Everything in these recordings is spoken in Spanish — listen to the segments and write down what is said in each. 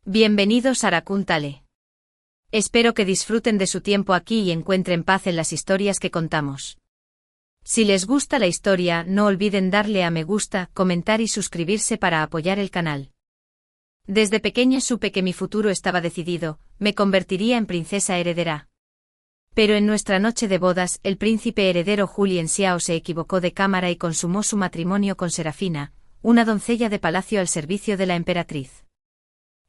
Bienvenidos a Rakuntale. Espero que disfruten de su tiempo aquí y encuentren paz en las historias que contamos. Si les gusta la historia, no olviden darle a me gusta, comentar y suscribirse para apoyar el canal. Desde pequeña supe que mi futuro estaba decidido, me convertiría en princesa heredera. Pero en nuestra noche de bodas, el príncipe heredero Julien Xiao se equivocó de cámara y consumó su matrimonio con Serafina, una doncella de palacio al servicio de la emperatriz.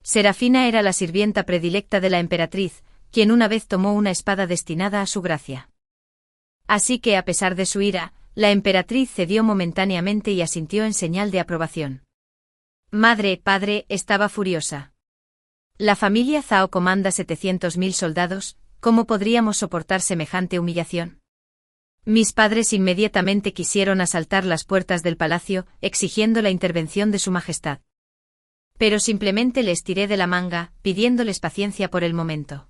Serafina era la sirvienta predilecta de la emperatriz, quien una vez tomó una espada destinada a su gracia. Así que a pesar de su ira, la emperatriz cedió momentáneamente y asintió en señal de aprobación. Madre, padre, estaba furiosa. La familia Zhao comanda 700.000 soldados, ¿cómo podríamos soportar semejante humillación? Mis padres inmediatamente quisieron asaltar las puertas del palacio, exigiendo la intervención de su majestad. Pero simplemente les tiré de la manga, pidiéndoles paciencia por el momento.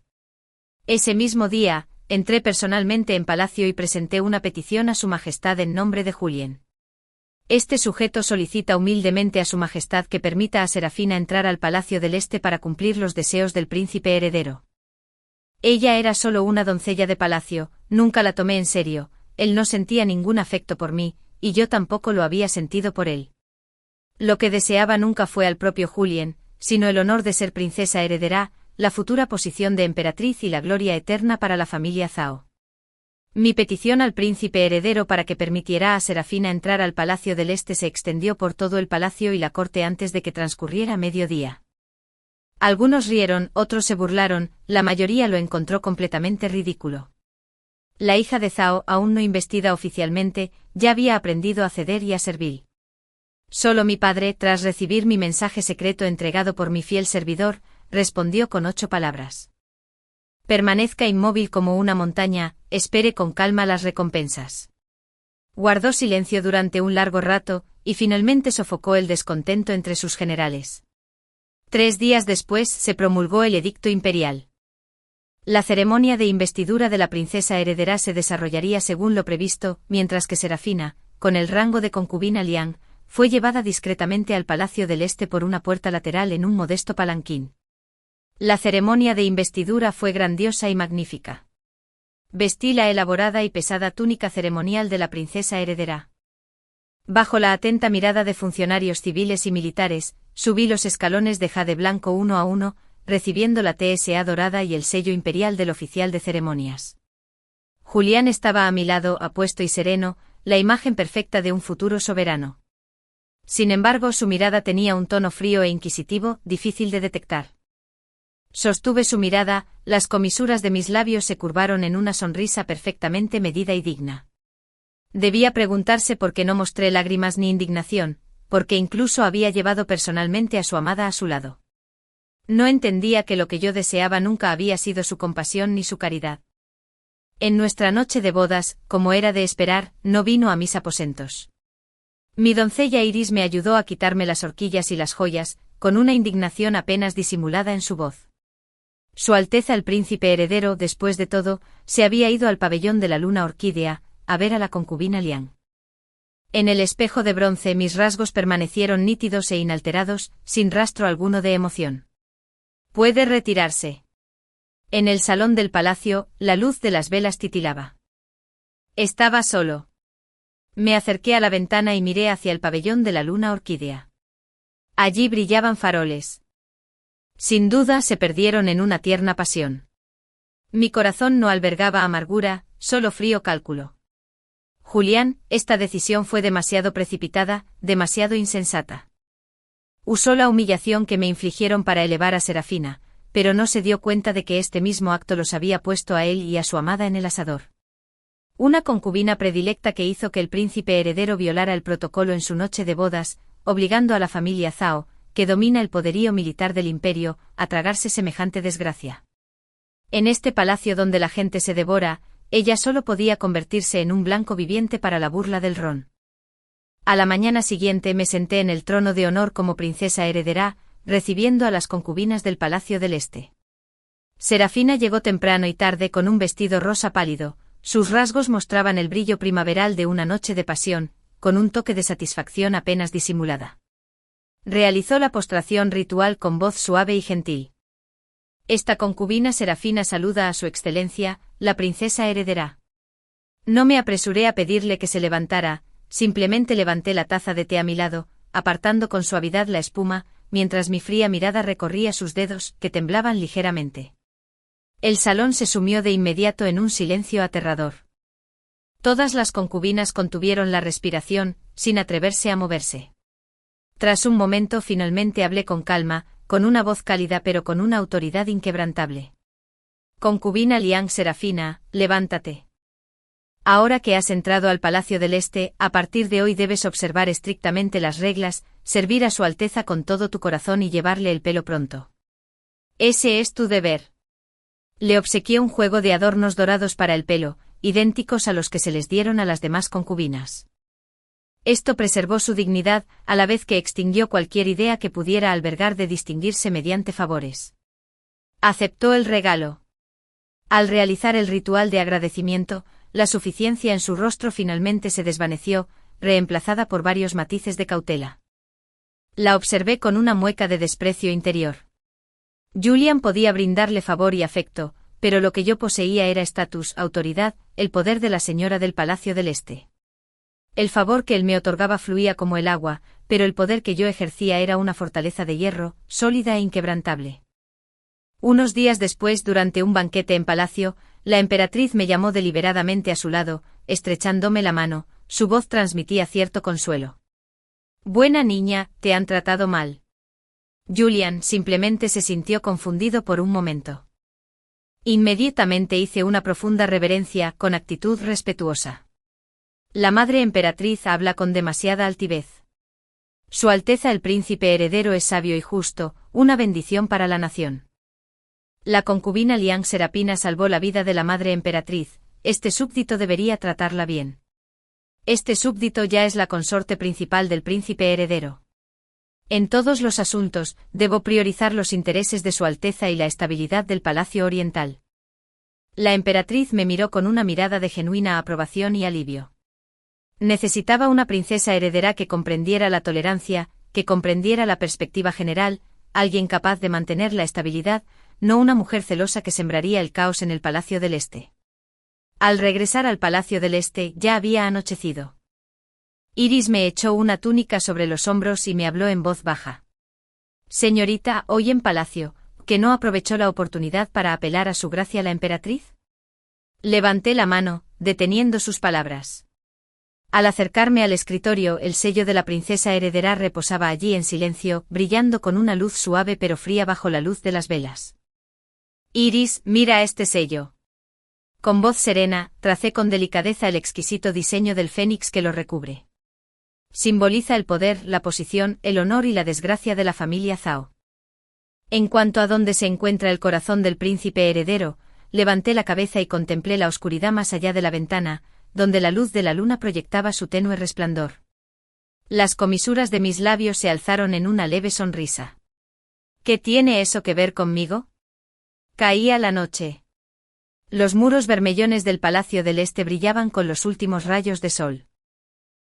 Ese mismo día, entré personalmente en palacio y presenté una petición a su majestad en nombre de Julien. Este sujeto solicita humildemente a su majestad que permita a Serafina entrar al Palacio del Este para cumplir los deseos del príncipe heredero. Ella era solo una doncella de palacio, nunca la tomé en serio, él no sentía ningún afecto por mí, y yo tampoco lo había sentido por él. Lo que deseaba nunca fue al propio Julien, sino el honor de ser princesa heredera, la futura posición de emperatriz y la gloria eterna para la familia Zhao. Mi petición al príncipe heredero para que permitiera a Serafina entrar al Palacio del Este se extendió por todo el palacio y la corte antes de que transcurriera mediodía. Algunos rieron, otros se burlaron, la mayoría lo encontró completamente ridículo. La hija de Zhao, aún no investida oficialmente, ya había aprendido a ceder y a servir. Solo mi padre, tras recibir mi mensaje secreto entregado por mi fiel servidor, respondió con 8 palabras. Permanezca inmóvil como una montaña, espere con calma las recompensas. Guardó silencio durante un largo rato, y finalmente sofocó el descontento entre sus generales. 3 días después se promulgó el edicto imperial. La ceremonia de investidura de la princesa heredera se desarrollaría según lo previsto, mientras que Serafina, con el rango de concubina Liang, fue llevada discretamente al Palacio del Este por una puerta lateral en un modesto palanquín. La ceremonia de investidura fue grandiosa y magnífica. Vestí la elaborada y pesada túnica ceremonial de la princesa heredera. Bajo la atenta mirada de funcionarios civiles y militares, subí los escalones de jade blanco uno a uno, recibiendo la TSA dorada y el sello imperial del oficial de ceremonias. Julián estaba a mi lado, apuesto y sereno, la imagen perfecta de un futuro soberano. Sin embargo, su mirada tenía un tono frío e inquisitivo, difícil de detectar. Sostuve su mirada, las comisuras de mis labios se curvaron en una sonrisa perfectamente medida y digna. Debía preguntarse por qué no mostré lágrimas ni indignación, porque incluso había llevado personalmente a su amada a su lado. No entendía que lo que yo deseaba nunca había sido su compasión ni su caridad. En nuestra noche de bodas, como era de esperar, no vino a mis aposentos. Mi doncella Iris me ayudó a quitarme las horquillas y las joyas, con una indignación apenas disimulada en su voz. Su Alteza el príncipe heredero, después de todo, se había ido al pabellón de la luna orquídea, a ver a la concubina Liang. En el espejo de bronce mis rasgos permanecieron nítidos e inalterados, sin rastro alguno de emoción. Puede retirarse. En el salón del palacio, la luz de las velas titilaba. Estaba solo. Me acerqué a la ventana y miré hacia el pabellón de la luna orquídea. Allí brillaban faroles. Sin duda se perdieron en una tierna pasión. Mi corazón no albergaba amargura, solo frío cálculo. Julián, esta decisión fue demasiado precipitada, demasiado insensata. Usó la humillación que me infligieron para elevar a Serafina, pero no se dio cuenta de que este mismo acto los había puesto a él y a su amada en el asador. Una concubina predilecta que hizo que el príncipe heredero violara el protocolo en su noche de bodas, obligando a la familia Zhao, que domina el poderío militar del imperio, a tragarse semejante desgracia. En este palacio donde la gente se devora, ella solo podía convertirse en un blanco viviente para la burla del Ron. A la mañana siguiente me senté en el trono de honor como princesa heredera, recibiendo a las concubinas del Palacio del Este. Serafina llegó temprano y tarde con un vestido rosa pálido. Sus rasgos mostraban el brillo primaveral de una noche de pasión, con un toque de satisfacción apenas disimulada. Realizó la postración ritual con voz suave y gentil. Esta concubina serafina saluda a su excelencia, la princesa heredera. No me apresuré a pedirle que se levantara, simplemente levanté la taza de té a mi lado, apartando con suavidad la espuma, mientras mi fría mirada recorría sus dedos, que temblaban ligeramente. El salón se sumió de inmediato en un silencio aterrador. Todas las concubinas contuvieron la respiración, sin atreverse a moverse. Tras un momento finalmente hablé con calma, con una voz cálida pero con una autoridad inquebrantable. Concubina Liang Serafina, levántate. Ahora que has entrado al Palacio del Este, a partir de hoy debes observar estrictamente las reglas, servir a Su Alteza con todo tu corazón y llevarle el pelo pronto. Ese es tu deber. Le obsequié un juego de adornos dorados para el pelo, idénticos a los que se les dieron a las demás concubinas. Esto preservó su dignidad, a la vez que extinguió cualquier idea que pudiera albergar de distinguirse mediante favores. Aceptó el regalo. Al realizar el ritual de agradecimiento, la suficiencia en su rostro finalmente se desvaneció, reemplazada por varios matices de cautela. La observé con una mueca de desprecio interior. Julian podía brindarle favor y afecto, pero lo que yo poseía era estatus, autoridad, el poder de la señora del Palacio del Este. El favor que él me otorgaba fluía como el agua, pero el poder que yo ejercía era una fortaleza de hierro, sólida e inquebrantable. Unos días después, durante un banquete en palacio, la emperatriz me llamó deliberadamente a su lado, estrechándome la mano, su voz transmitía cierto consuelo. Buena niña, te han tratado mal. Julian simplemente se sintió confundido por un momento. Inmediatamente hice una profunda reverencia, con actitud respetuosa. La madre emperatriz habla con demasiada altivez. Su Alteza el príncipe heredero es sabio y justo, una bendición para la nación. La concubina Liang Serafina salvó la vida de la madre emperatriz, este súbdito debería tratarla bien. Este súbdito ya es la consorte principal del príncipe heredero. En todos los asuntos, debo priorizar los intereses de Su Alteza y la estabilidad del Palacio Oriental. La emperatriz me miró con una mirada de genuina aprobación y alivio. Necesitaba una princesa heredera que comprendiera la tolerancia, que comprendiera la perspectiva general, alguien capaz de mantener la estabilidad, no una mujer celosa que sembraría el caos en el Palacio del Este. Al regresar al Palacio del Este ya había anochecido. Iris me echó una túnica sobre los hombros y me habló en voz baja. Señorita, hoy en palacio, ¿que no aprovechó la oportunidad para apelar a su gracia la emperatriz? Levanté la mano, deteniendo sus palabras. Al acercarme al escritorio, el sello de la princesa heredera reposaba allí en silencio, brillando con una luz suave pero fría bajo la luz de las velas. Iris, mira este sello. Con voz serena, tracé con delicadeza el exquisito diseño del fénix que lo recubre. Simboliza el poder, la posición, el honor y la desgracia de la familia Zhao. En cuanto a dónde se encuentra el corazón del príncipe heredero, levanté la cabeza y contemplé la oscuridad más allá de la ventana, donde la luz de la luna proyectaba su tenue resplandor. Las comisuras de mis labios se alzaron en una leve sonrisa. ¿Qué tiene eso que ver conmigo? Caía la noche. Los muros bermellones del Palacio del Este brillaban con los últimos rayos de sol.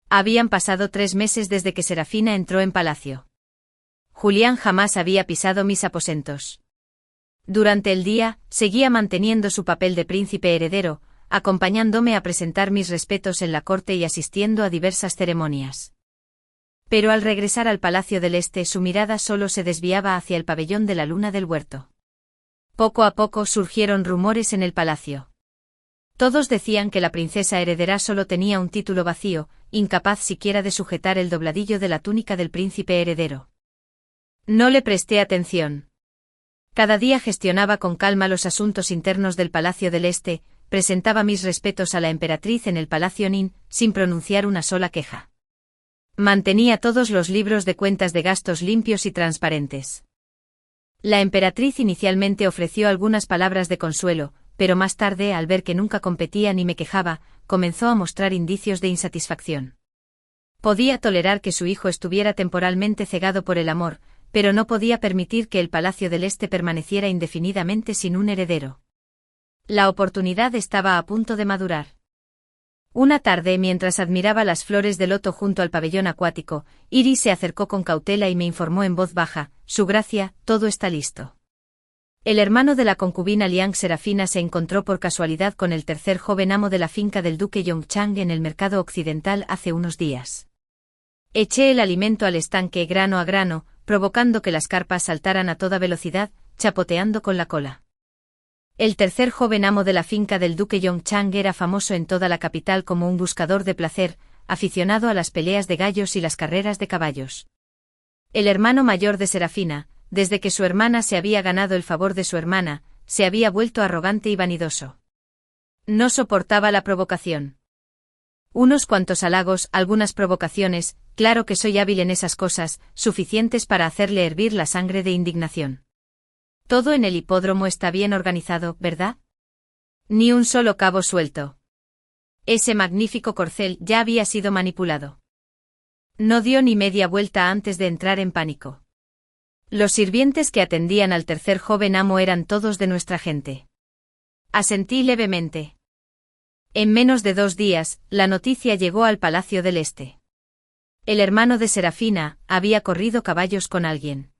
Habían pasado 3 meses desde que Serafina entró en palacio. Julián jamás había pisado mis aposentos. Durante el día, seguía manteniendo su papel de príncipe heredero, acompañándome a presentar mis respetos en la corte y asistiendo a diversas ceremonias. Pero al regresar al Palacio del Este su mirada solo se desviaba hacia el pabellón de la luna del huerto. Poco a poco surgieron rumores en el palacio. Todos decían que la princesa heredera solo tenía un título vacío, incapaz siquiera de sujetar el dobladillo de la túnica del príncipe heredero. No le presté atención. Cada día gestionaba con calma los asuntos internos del Palacio del Este, presentaba mis respetos a la emperatriz en el Palacio Nin, sin pronunciar una sola queja. Mantenía todos los libros de cuentas de gastos limpios y transparentes. La emperatriz inicialmente ofreció algunas palabras de consuelo, pero más tarde, al ver que nunca competía ni me quejaba, comenzó a mostrar indicios de insatisfacción. Podía tolerar que su hijo estuviera temporalmente cegado por el amor, pero no podía permitir que el Palacio del Este permaneciera indefinidamente sin un heredero. La oportunidad estaba a punto de madurar. Una tarde, mientras admiraba las flores de loto junto al pabellón acuático, Iris se acercó con cautela y me informó en voz baja: Su Gracia, todo está listo. El hermano de la concubina Liang Serafina se encontró por casualidad con el tercer joven amo de la finca del duque Yongchang en el mercado occidental hace unos días. Eché el alimento al estanque grano a grano, provocando que las carpas saltaran a toda velocidad, chapoteando con la cola. El tercer joven amo de la finca del duque Yongchang era famoso en toda la capital como un buscador de placer, aficionado a las peleas de gallos y las carreras de caballos. El hermano mayor de Serafina, desde que su hermana se había ganado el favor de su hermana, se había vuelto arrogante y vanidoso. No soportaba la provocación. Unos cuantos halagos, algunas provocaciones, claro que soy hábil en esas cosas, suficientes para hacerle hervir la sangre de indignación. Todo en el hipódromo está bien organizado, ¿verdad? Ni un solo cabo suelto. Ese magnífico corcel ya había sido manipulado. No dio ni media vuelta antes de entrar en pánico. Los sirvientes que atendían al tercer joven amo eran todos de nuestra gente. Asentí levemente. En menos de 2 días, la noticia llegó al Palacio del Este. El hermano de Serafina había corrido caballos con alguien.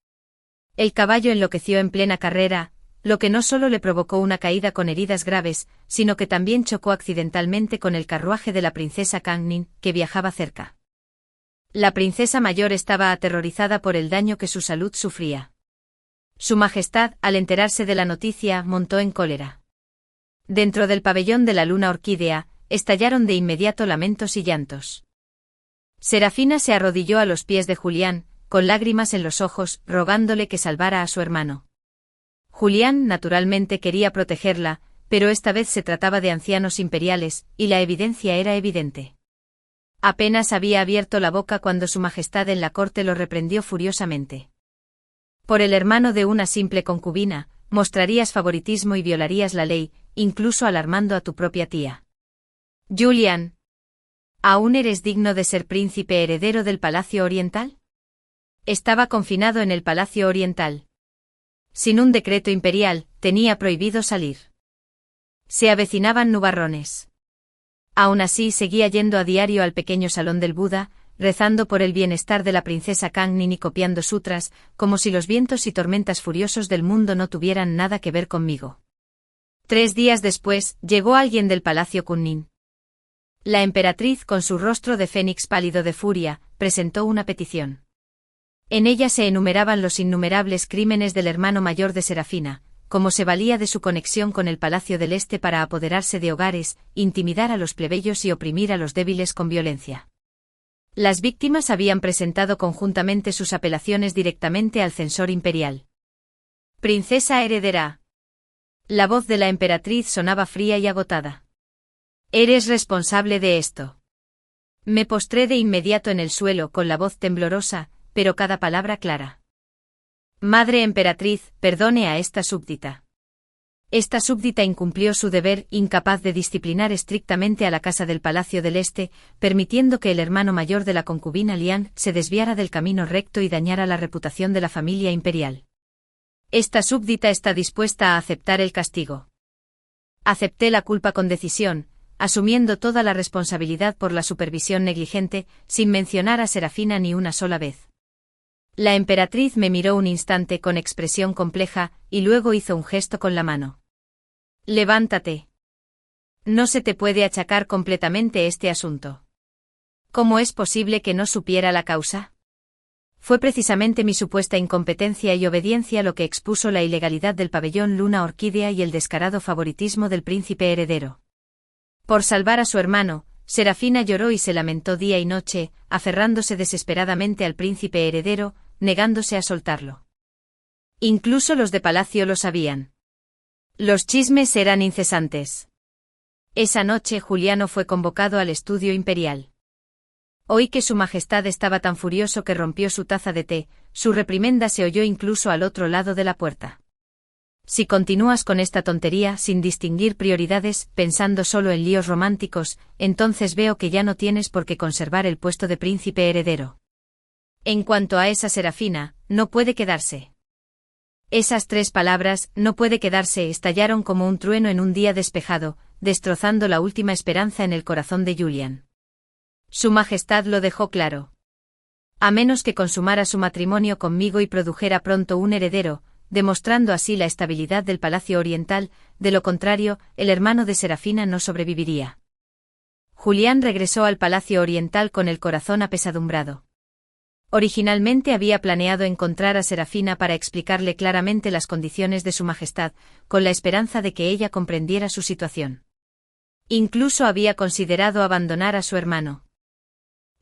El caballo enloqueció en plena carrera, lo que no solo le provocó una caída con heridas graves, sino que también chocó accidentalmente con el carruaje de la princesa Kangnin, que viajaba cerca. La princesa mayor estaba aterrorizada por el daño que su salud sufría. Su Majestad, al enterarse de la noticia, montó en cólera. Dentro del pabellón de la luna orquídea, estallaron de inmediato lamentos y llantos. Serafina se arrodilló a los pies de Julián, con lágrimas en los ojos, rogándole que salvara a su hermano. Julián, naturalmente, quería protegerla, pero esta vez se trataba de ancianos imperiales, y la evidencia era evidente. Apenas había abierto la boca cuando su Majestad en la corte lo reprendió furiosamente. Por el hermano de una simple concubina, mostrarías favoritismo y violarías la ley, incluso alarmando a tu propia tía. Julián, ¿aún eres digno de ser príncipe heredero del Palacio Oriental? Estaba confinado en el Palacio Oriental. Sin un decreto imperial, tenía prohibido salir. Se avecinaban nubarrones. Aún así seguía yendo a diario al pequeño salón del Buda, rezando por el bienestar de la princesa Kangnin y copiando sutras, como si los vientos y tormentas furiosos del mundo no tuvieran nada que ver conmigo. 3 días después, llegó alguien del Palacio Kunnin. La emperatriz, con su rostro de fénix pálido de furia, presentó una petición. En ella se enumeraban los innumerables crímenes del hermano mayor de Serafina, cómo se valía de su conexión con el Palacio del Este para apoderarse de hogares, intimidar a los plebeyos y oprimir a los débiles con violencia. Las víctimas habían presentado conjuntamente sus apelaciones directamente al censor imperial. Princesa heredera. La voz de la emperatriz sonaba fría y agotada. Eres responsable de esto. Me postré de inmediato en el suelo con la voz temblorosa, pero cada palabra clara. Madre emperatriz, perdone a esta súbdita. Esta súbdita incumplió su deber, incapaz de disciplinar estrictamente a la casa del Palacio del Este, permitiendo que el hermano mayor de la concubina Liang se desviara del camino recto y dañara la reputación de la familia imperial. Esta súbdita está dispuesta a aceptar el castigo. Acepté la culpa con decisión, asumiendo toda la responsabilidad por la supervisión negligente, sin mencionar a Serafina ni una sola vez. La emperatriz me miró un instante con expresión compleja, y luego hizo un gesto con la mano. Levántate. No se te puede achacar completamente este asunto. ¿Cómo es posible que no supiera la causa? Fue precisamente mi supuesta incompetencia y obediencia lo que expuso la ilegalidad del pabellón Luna Orquídea y el descarado favoritismo del príncipe heredero. Por salvar a su hermano, Serafina lloró y se lamentó día y noche, aferrándose desesperadamente al príncipe heredero, negándose a soltarlo. Incluso los de palacio lo sabían. Los chismes eran incesantes. Esa noche Juliano fue convocado al estudio imperial. Oí que su majestad estaba tan furioso que rompió su taza de té, su reprimenda se oyó incluso al otro lado de la puerta. Si continúas con esta tontería sin distinguir prioridades, pensando solo en líos románticos, entonces veo que ya no tienes por qué conservar el puesto de príncipe heredero. En cuanto a esa Serafina, no puede quedarse. Esas 3 palabras, no puede quedarse, estallaron como un trueno en un día despejado, destrozando la última esperanza en el corazón de Julian. Su Majestad lo dejó claro. A menos que consumara su matrimonio conmigo y produjera pronto un heredero, demostrando así la estabilidad del Palacio Oriental, de lo contrario, el hermano de Serafina no sobreviviría. Julián regresó al Palacio Oriental con el corazón apesadumbrado. Originalmente había planeado encontrar a Serafina para explicarle claramente las condiciones de su Majestad, con la esperanza de que ella comprendiera su situación. Incluso había considerado abandonar a su hermano.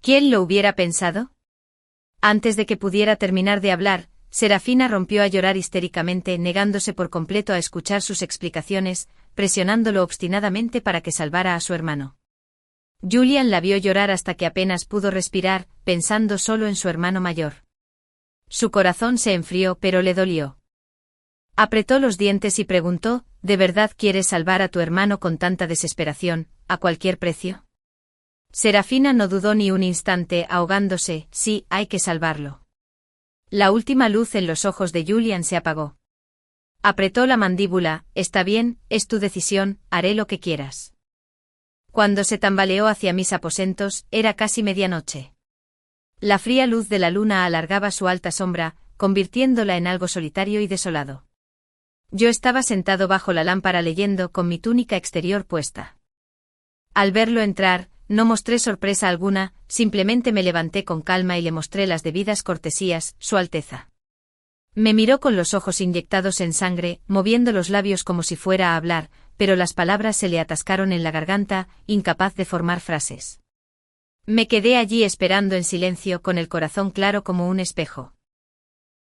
¿Quién lo hubiera pensado? Antes de que pudiera terminar de hablar, Serafina rompió a llorar histéricamente, negándose por completo a escuchar sus explicaciones, presionándolo obstinadamente para que salvara a su hermano. Julian la vio llorar hasta que apenas pudo respirar, pensando solo en su hermano mayor. Su corazón se enfrió, pero le dolió. Apretó los dientes y preguntó, ¿de verdad quieres salvar a tu hermano con tanta desesperación, a cualquier precio? Serafina no dudó ni un instante, ahogándose, sí, hay que salvarlo. La última luz en los ojos de Julian se apagó. Apretó la mandíbula, está bien, es tu decisión, haré lo que quieras. Cuando se tambaleó hacia mis aposentos, era casi medianoche. La fría luz de la luna alargaba su alta sombra, convirtiéndola en algo solitario y desolado. Yo estaba sentado bajo la lámpara leyendo con mi túnica exterior puesta. Al verlo entrar, no mostré sorpresa alguna, simplemente me levanté con calma y le mostré las debidas cortesías, Su Alteza. Me miró con los ojos inyectados en sangre, moviendo los labios como si fuera a hablar, pero las palabras se le atascaron en la garganta, incapaz de formar frases. Me quedé allí esperando en silencio, con el corazón claro como un espejo.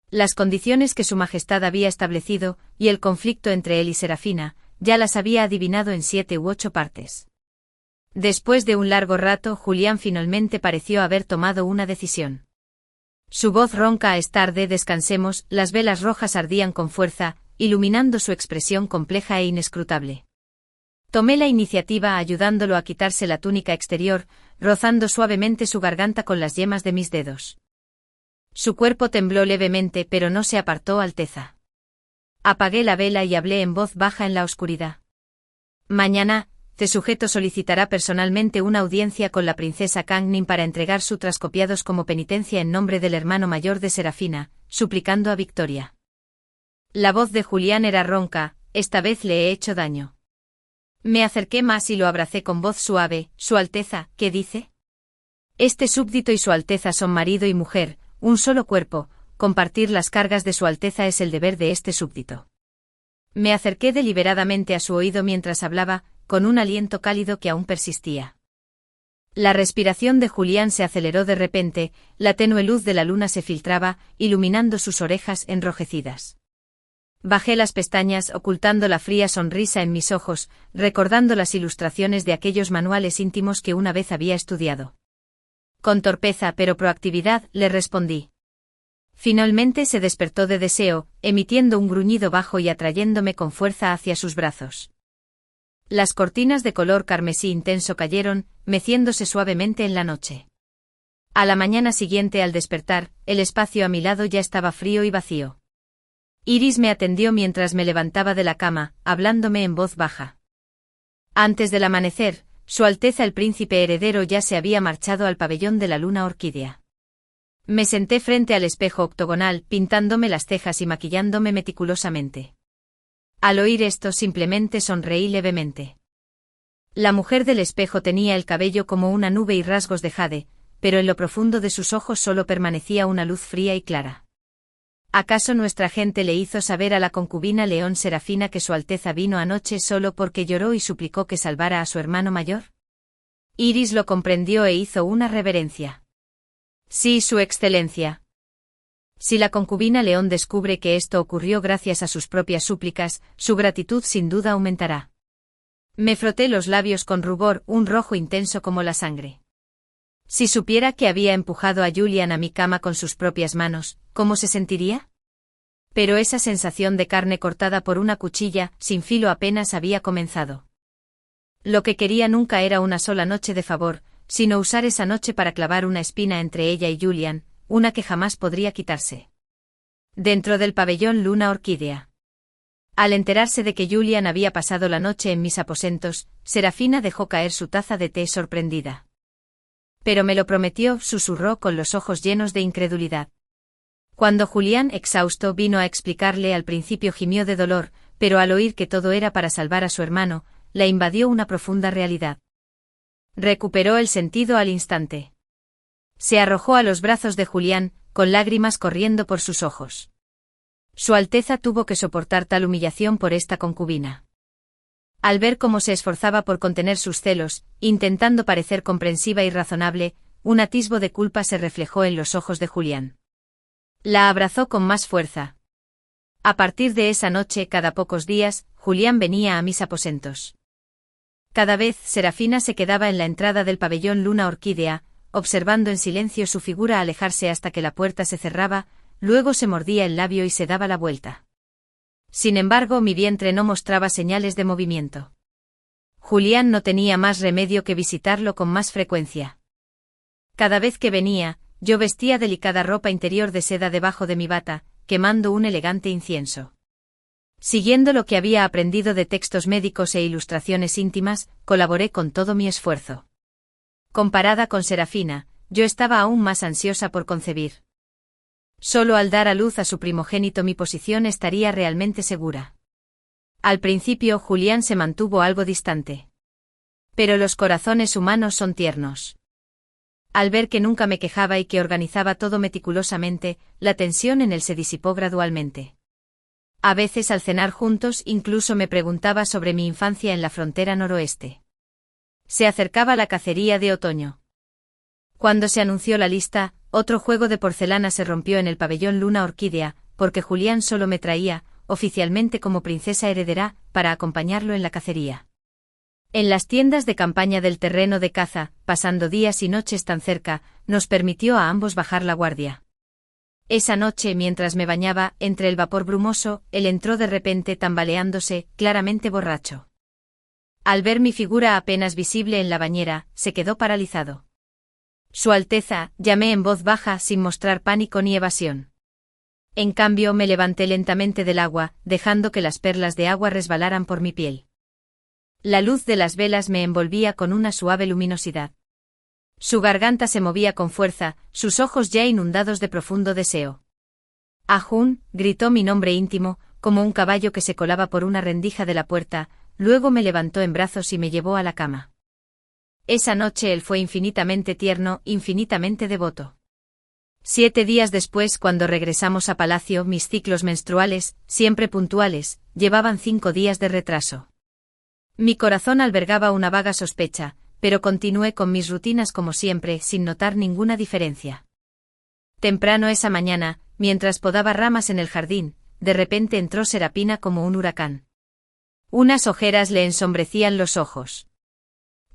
Las condiciones que su Majestad había establecido, y el conflicto entre él y Serafina, ya las había adivinado en 7 u 8 partes. Después de un largo rato, Julián finalmente pareció haber tomado una decisión. Su voz ronca: es tarde, descansemos. Las velas rojas ardían con fuerza, iluminando su expresión compleja e inescrutable. Tomé la iniciativa ayudándolo a quitarse la túnica exterior, rozando suavemente su garganta con las yemas de mis dedos. Su cuerpo tembló levemente, pero no se apartó, Alteza. Apagué la vela y hablé en voz baja en la oscuridad. Mañana, este sujeto solicitará personalmente una audiencia con la princesa Kangnin para entregar sus trascopiados como penitencia en nombre del hermano mayor de Serafina, suplicando a Victoria. La voz de Julián era ronca: esta vez le he hecho daño. Me acerqué más y lo abracé con voz suave: Su Alteza, ¿qué dice? Este súbdito y Su Alteza son marido y mujer, un solo cuerpo, compartir las cargas de Su Alteza es el deber de este súbdito. Me acerqué deliberadamente a su oído mientras hablaba, con un aliento cálido que aún persistía. La respiración de Julián se aceleró de repente, la tenue luz de la luna se filtraba, iluminando sus orejas enrojecidas. Bajé las pestañas, ocultando la fría sonrisa en mis ojos, recordando las ilustraciones de aquellos manuales íntimos que una vez había estudiado. Con torpeza pero proactividad, le respondí. Finalmente se despertó de deseo, emitiendo un gruñido bajo y atrayéndome con fuerza hacia sus brazos. Las cortinas de color carmesí intenso cayeron, meciéndose suavemente en la noche. A la mañana siguiente, al despertar, el espacio a mi lado ya estaba frío y vacío. Iris me atendió mientras me levantaba de la cama, hablándome en voz baja. Antes del amanecer, Su Alteza el príncipe heredero ya se había marchado al pabellón de la luna orquídea. Me senté frente al espejo octogonal, pintándome las cejas y maquillándome meticulosamente. Al oír esto simplemente sonreí levemente. La mujer del espejo tenía el cabello como una nube y rasgos de jade, pero en lo profundo de sus ojos solo permanecía una luz fría y clara. ¿Acaso nuestra gente le hizo saber a la concubina León Serafina que Su Alteza vino anoche solo porque lloró y suplicó que salvara a su hermano mayor? Iris lo comprendió e hizo una reverencia. Sí, Su Excelencia. Si la concubina León descubre que esto ocurrió gracias a sus propias súplicas, su gratitud sin duda aumentará. Me froté los labios con rubor, un rojo intenso como la sangre. Si supiera que había empujado a Julian a mi cama con sus propias manos, ¿cómo se sentiría? Pero esa sensación de carne cortada por una cuchilla, sin filo, apenas había comenzado. Lo que quería nunca era una sola noche de favor, sino usar esa noche para clavar una espina entre ella y Julian, una que jamás podría quitarse. Dentro del pabellón Luna Orquídea. Al enterarse de que Julian había pasado la noche en mis aposentos, Serafina dejó caer su taza de té sorprendida. Pero me lo prometió, susurró con los ojos llenos de incredulidad. Cuando Julián, exhausto, vino a explicarle, al principio gimió de dolor, pero al oír que todo era para salvar a su hermano, la invadió una profunda realidad. Recuperó el sentido al instante. Se arrojó a los brazos de Julián, con lágrimas corriendo por sus ojos. Su Alteza tuvo que soportar tal humillación por esta concubina. Al ver cómo se esforzaba por contener sus celos, intentando parecer comprensiva y razonable, un atisbo de culpa se reflejó en los ojos de Julián. La abrazó con más fuerza. A partir de esa noche, cada pocos días, Julián venía a mis aposentos. Cada vez Serafina se quedaba en la entrada del pabellón Luna Orquídea, observando en silencio su figura alejarse hasta que la puerta se cerraba, luego se mordía el labio y se daba la vuelta. Sin embargo, mi vientre no mostraba señales de movimiento. Julián no tenía más remedio que visitarlo con más frecuencia. Cada vez que venía, yo vestía delicada ropa interior de seda debajo de mi bata, quemando un elegante incienso. Siguiendo lo que había aprendido de textos médicos e ilustraciones íntimas, colaboré con todo mi esfuerzo. Comparada con Serafina, yo estaba aún más ansiosa por concebir. Solo al dar a luz a su primogénito mi posición estaría realmente segura. Al principio Julián se mantuvo algo distante. Pero los corazones humanos son tiernos. Al ver que nunca me quejaba y que organizaba todo meticulosamente, la tensión en él se disipó gradualmente. A veces al cenar juntos incluso me preguntaba sobre mi infancia en la frontera noroeste. Se acercaba la cacería de otoño. Cuando se anunció la lista, otro juego de porcelana se rompió en el pabellón Luna Orquídea, porque Julián solo me traía, oficialmente como princesa heredera, para acompañarlo en la cacería. En las tiendas de campaña del terreno de caza, pasando días y noches tan cerca, nos permitió a ambos bajar la guardia. Esa noche, mientras me bañaba, entre el vapor brumoso, él entró de repente tambaleándose, claramente borracho. Al ver mi figura apenas visible en la bañera, se quedó paralizado. Su Alteza, llamé en voz baja sin mostrar pánico ni evasión. En cambio me levanté lentamente del agua, dejando que las perlas de agua resbalaran por mi piel. La luz de las velas me envolvía con una suave luminosidad. Su garganta se movía con fuerza, sus ojos ya inundados de profundo deseo. Ahún, gritó mi nombre íntimo, como un caballo que se colaba por una rendija de la puerta, luego me levantó en brazos y me llevó a la cama. Esa noche él fue infinitamente tierno, infinitamente devoto. 7 días después, cuando regresamos a palacio, mis ciclos menstruales, siempre puntuales, llevaban 5 días de retraso. Mi corazón albergaba una vaga sospecha, pero continué con mis rutinas como siempre, sin notar ninguna diferencia. Temprano esa mañana, mientras podaba ramas en el jardín, de repente entró Serafina como un huracán. Unas ojeras le ensombrecían los ojos.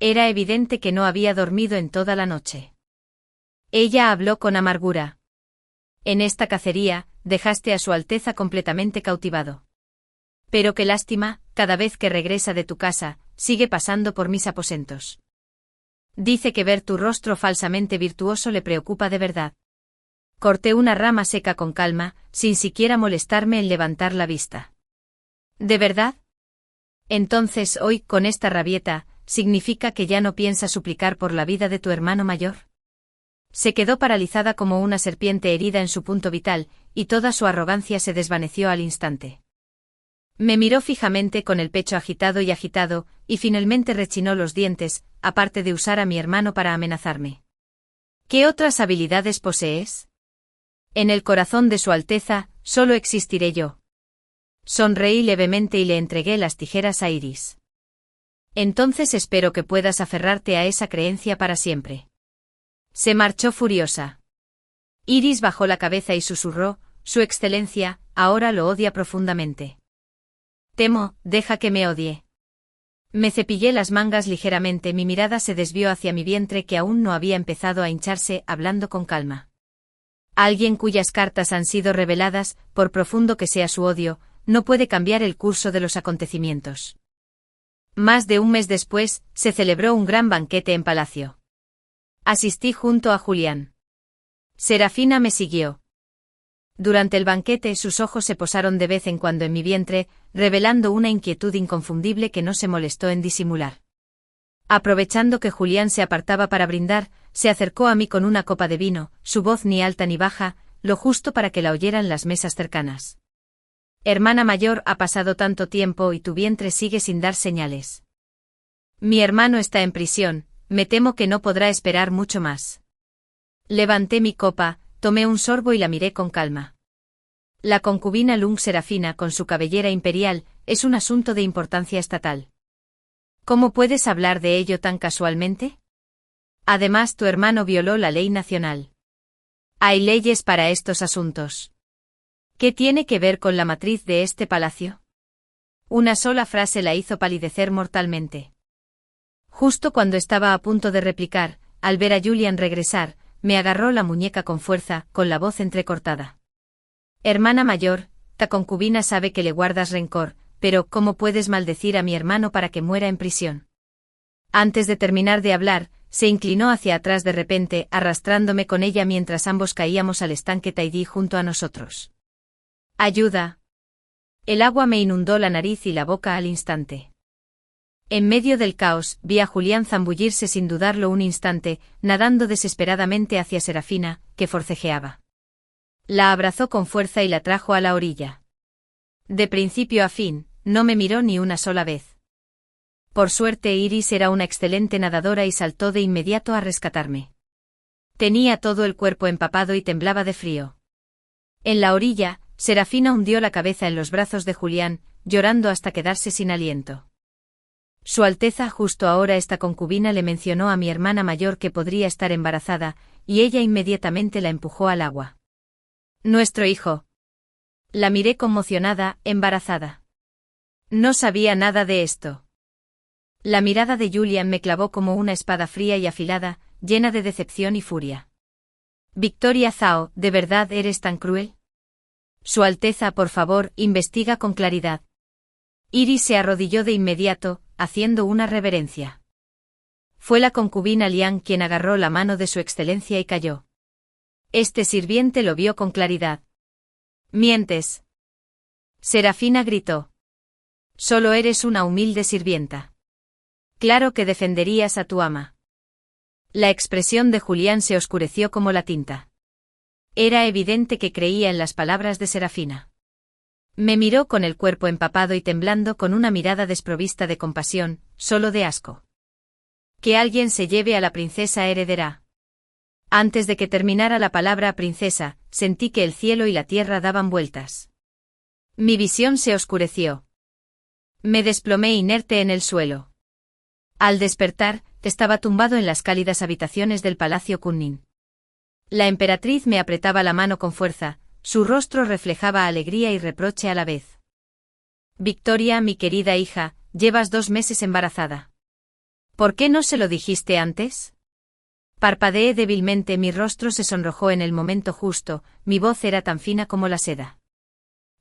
Era evidente que no había dormido en toda la noche. Ella habló con amargura. En esta cacería, dejaste a Su Alteza completamente cautivado. Pero qué lástima, cada vez que regresa de tu casa, sigue pasando por mis aposentos. Dice que ver tu rostro falsamente virtuoso le preocupa de verdad. Corté una rama seca con calma, sin siquiera molestarme en levantar la vista. ¿De verdad? Entonces hoy, con esta rabieta, ¿significa que ya no piensas suplicar por la vida de tu hermano mayor? Se quedó paralizada como una serpiente herida en su punto vital, y toda su arrogancia se desvaneció al instante. Me miró fijamente con el pecho agitado, y finalmente rechinó los dientes, aparte de usar a mi hermano para amenazarme. ¿Qué otras habilidades posees? En el corazón de Su Alteza, solo existiré yo. Sonreí levemente y le entregué las tijeras a Iris. Entonces espero que puedas aferrarte a esa creencia para siempre. Se marchó furiosa. Iris bajó la cabeza y susurró, Su Excelencia, ahora lo odia profundamente. Temo, deja que me odie. Me cepillé las mangas ligeramente, mi mirada se desvió hacia mi vientre que aún no había empezado a hincharse, hablando con calma. Alguien cuyas cartas han sido reveladas, por profundo que sea su odio, no puede cambiar el curso de los acontecimientos. Más de un mes después, se celebró un gran banquete en palacio. Asistí junto a Julián. Serafina me siguió. Durante el banquete sus ojos se posaron de vez en cuando en mi vientre, revelando una inquietud inconfundible que no se molestó en disimular. Aprovechando que Julián se apartaba para brindar, se acercó a mí con una copa de vino, su voz ni alta ni baja, lo justo para que la oyeran las mesas cercanas. Hermana mayor, ha pasado tanto tiempo y tu vientre sigue sin dar señales. Mi hermano está en prisión, me temo que no podrá esperar mucho más. Levanté mi copa, tomé un sorbo y la miré con calma. La concubina Lung Serafina con su cabellera imperial, es un asunto de importancia estatal. ¿Cómo puedes hablar de ello tan casualmente? Además, tu hermano violó la ley nacional. Hay leyes para estos asuntos. ¿Qué tiene que ver con la matriz de este palacio? Una sola frase la hizo palidecer mortalmente. Justo cuando estaba a punto de replicar, al ver a Julián regresar, me agarró la muñeca con fuerza, con la voz entrecortada. Hermana mayor, ta concubina sabe que le guardas rencor, pero ¿cómo puedes maldecir a mi hermano para que muera en prisión? Antes de terminar de hablar, se inclinó hacia atrás de repente, arrastrándome con ella mientras ambos caíamos al estanque Taidí junto a nosotros. ¡Ayuda! El agua me inundó la nariz y la boca al instante. En medio del caos, vi a Julián zambullirse sin dudarlo un instante, nadando desesperadamente hacia Serafina, que forcejeaba. La abrazó con fuerza y la trajo a la orilla. De principio a fin, no me miró ni una sola vez. Por suerte Iris era una excelente nadadora y saltó de inmediato a rescatarme. Tenía todo el cuerpo empapado y temblaba de frío. En la orilla, Serafina hundió la cabeza en los brazos de Julián, llorando hasta quedarse sin aliento. Su Alteza, justo ahora esta concubina le mencionó a mi hermana mayor que podría estar embarazada, y ella inmediatamente la empujó al agua. Nuestro hijo. La miré conmocionada, embarazada. No sabía nada de esto. La mirada de Julián me clavó como una espada fría y afilada, llena de decepción y furia. Victoria Zhao, ¿de verdad eres tan cruel? Su Alteza, por favor, investiga con claridad. Iris se arrodilló de inmediato, haciendo una reverencia. Fue la concubina Liang quien agarró la mano de su excelencia y cayó. Este sirviente lo vio con claridad. Mientes. Serafina gritó. Solo eres una humilde sirvienta. Claro que defenderías a tu ama. La expresión de Julián se oscureció como la tinta. Era evidente que creía en las palabras de Serafina. Me miró con el cuerpo empapado y temblando con una mirada desprovista de compasión, solo de asco. Que alguien se lleve a la princesa heredera. Antes de que terminara la palabra princesa, sentí que el cielo y la tierra daban vueltas. Mi visión se oscureció. Me desplomé inerte en el suelo. Al despertar, estaba tumbado en las cálidas habitaciones del Palacio Kunning. La emperatriz me apretaba la mano con fuerza, su rostro reflejaba alegría y reproche a la vez. Victoria, mi querida hija, llevas 2 meses embarazada. ¿Por qué no se lo dijiste antes? Parpadeé débilmente, mi rostro se sonrojó en el momento justo, mi voz era tan fina como la seda.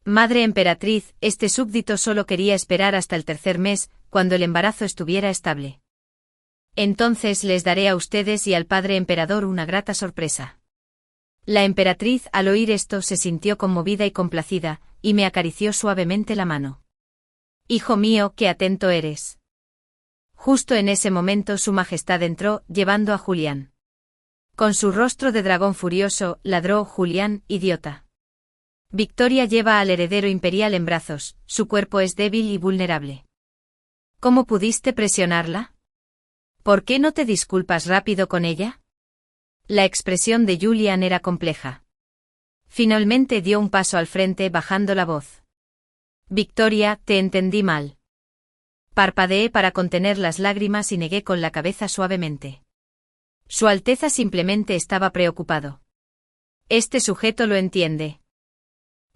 Madre emperatriz, este súbdito solo quería esperar hasta el 3er mes, cuando el embarazo estuviera estable. Entonces les daré a ustedes y al padre emperador una grata sorpresa. La emperatriz, al oír esto, se sintió conmovida y complacida, y me acarició suavemente la mano. Hijo mío, qué atento eres. Justo en ese momento su majestad entró, llevando a Julián. Con su rostro de dragón furioso, ladró Julián, idiota. Victoria lleva al heredero imperial en brazos, su cuerpo es débil y vulnerable. ¿Cómo pudiste presionarla? ¿Por qué no te disculpas rápido con ella? La expresión de Julián era compleja. Finalmente dio un paso al frente bajando la voz. Victoria, te entendí mal. Parpadeé para contener las lágrimas y negué con la cabeza suavemente. Su Alteza simplemente estaba preocupado. Este sujeto lo entiende.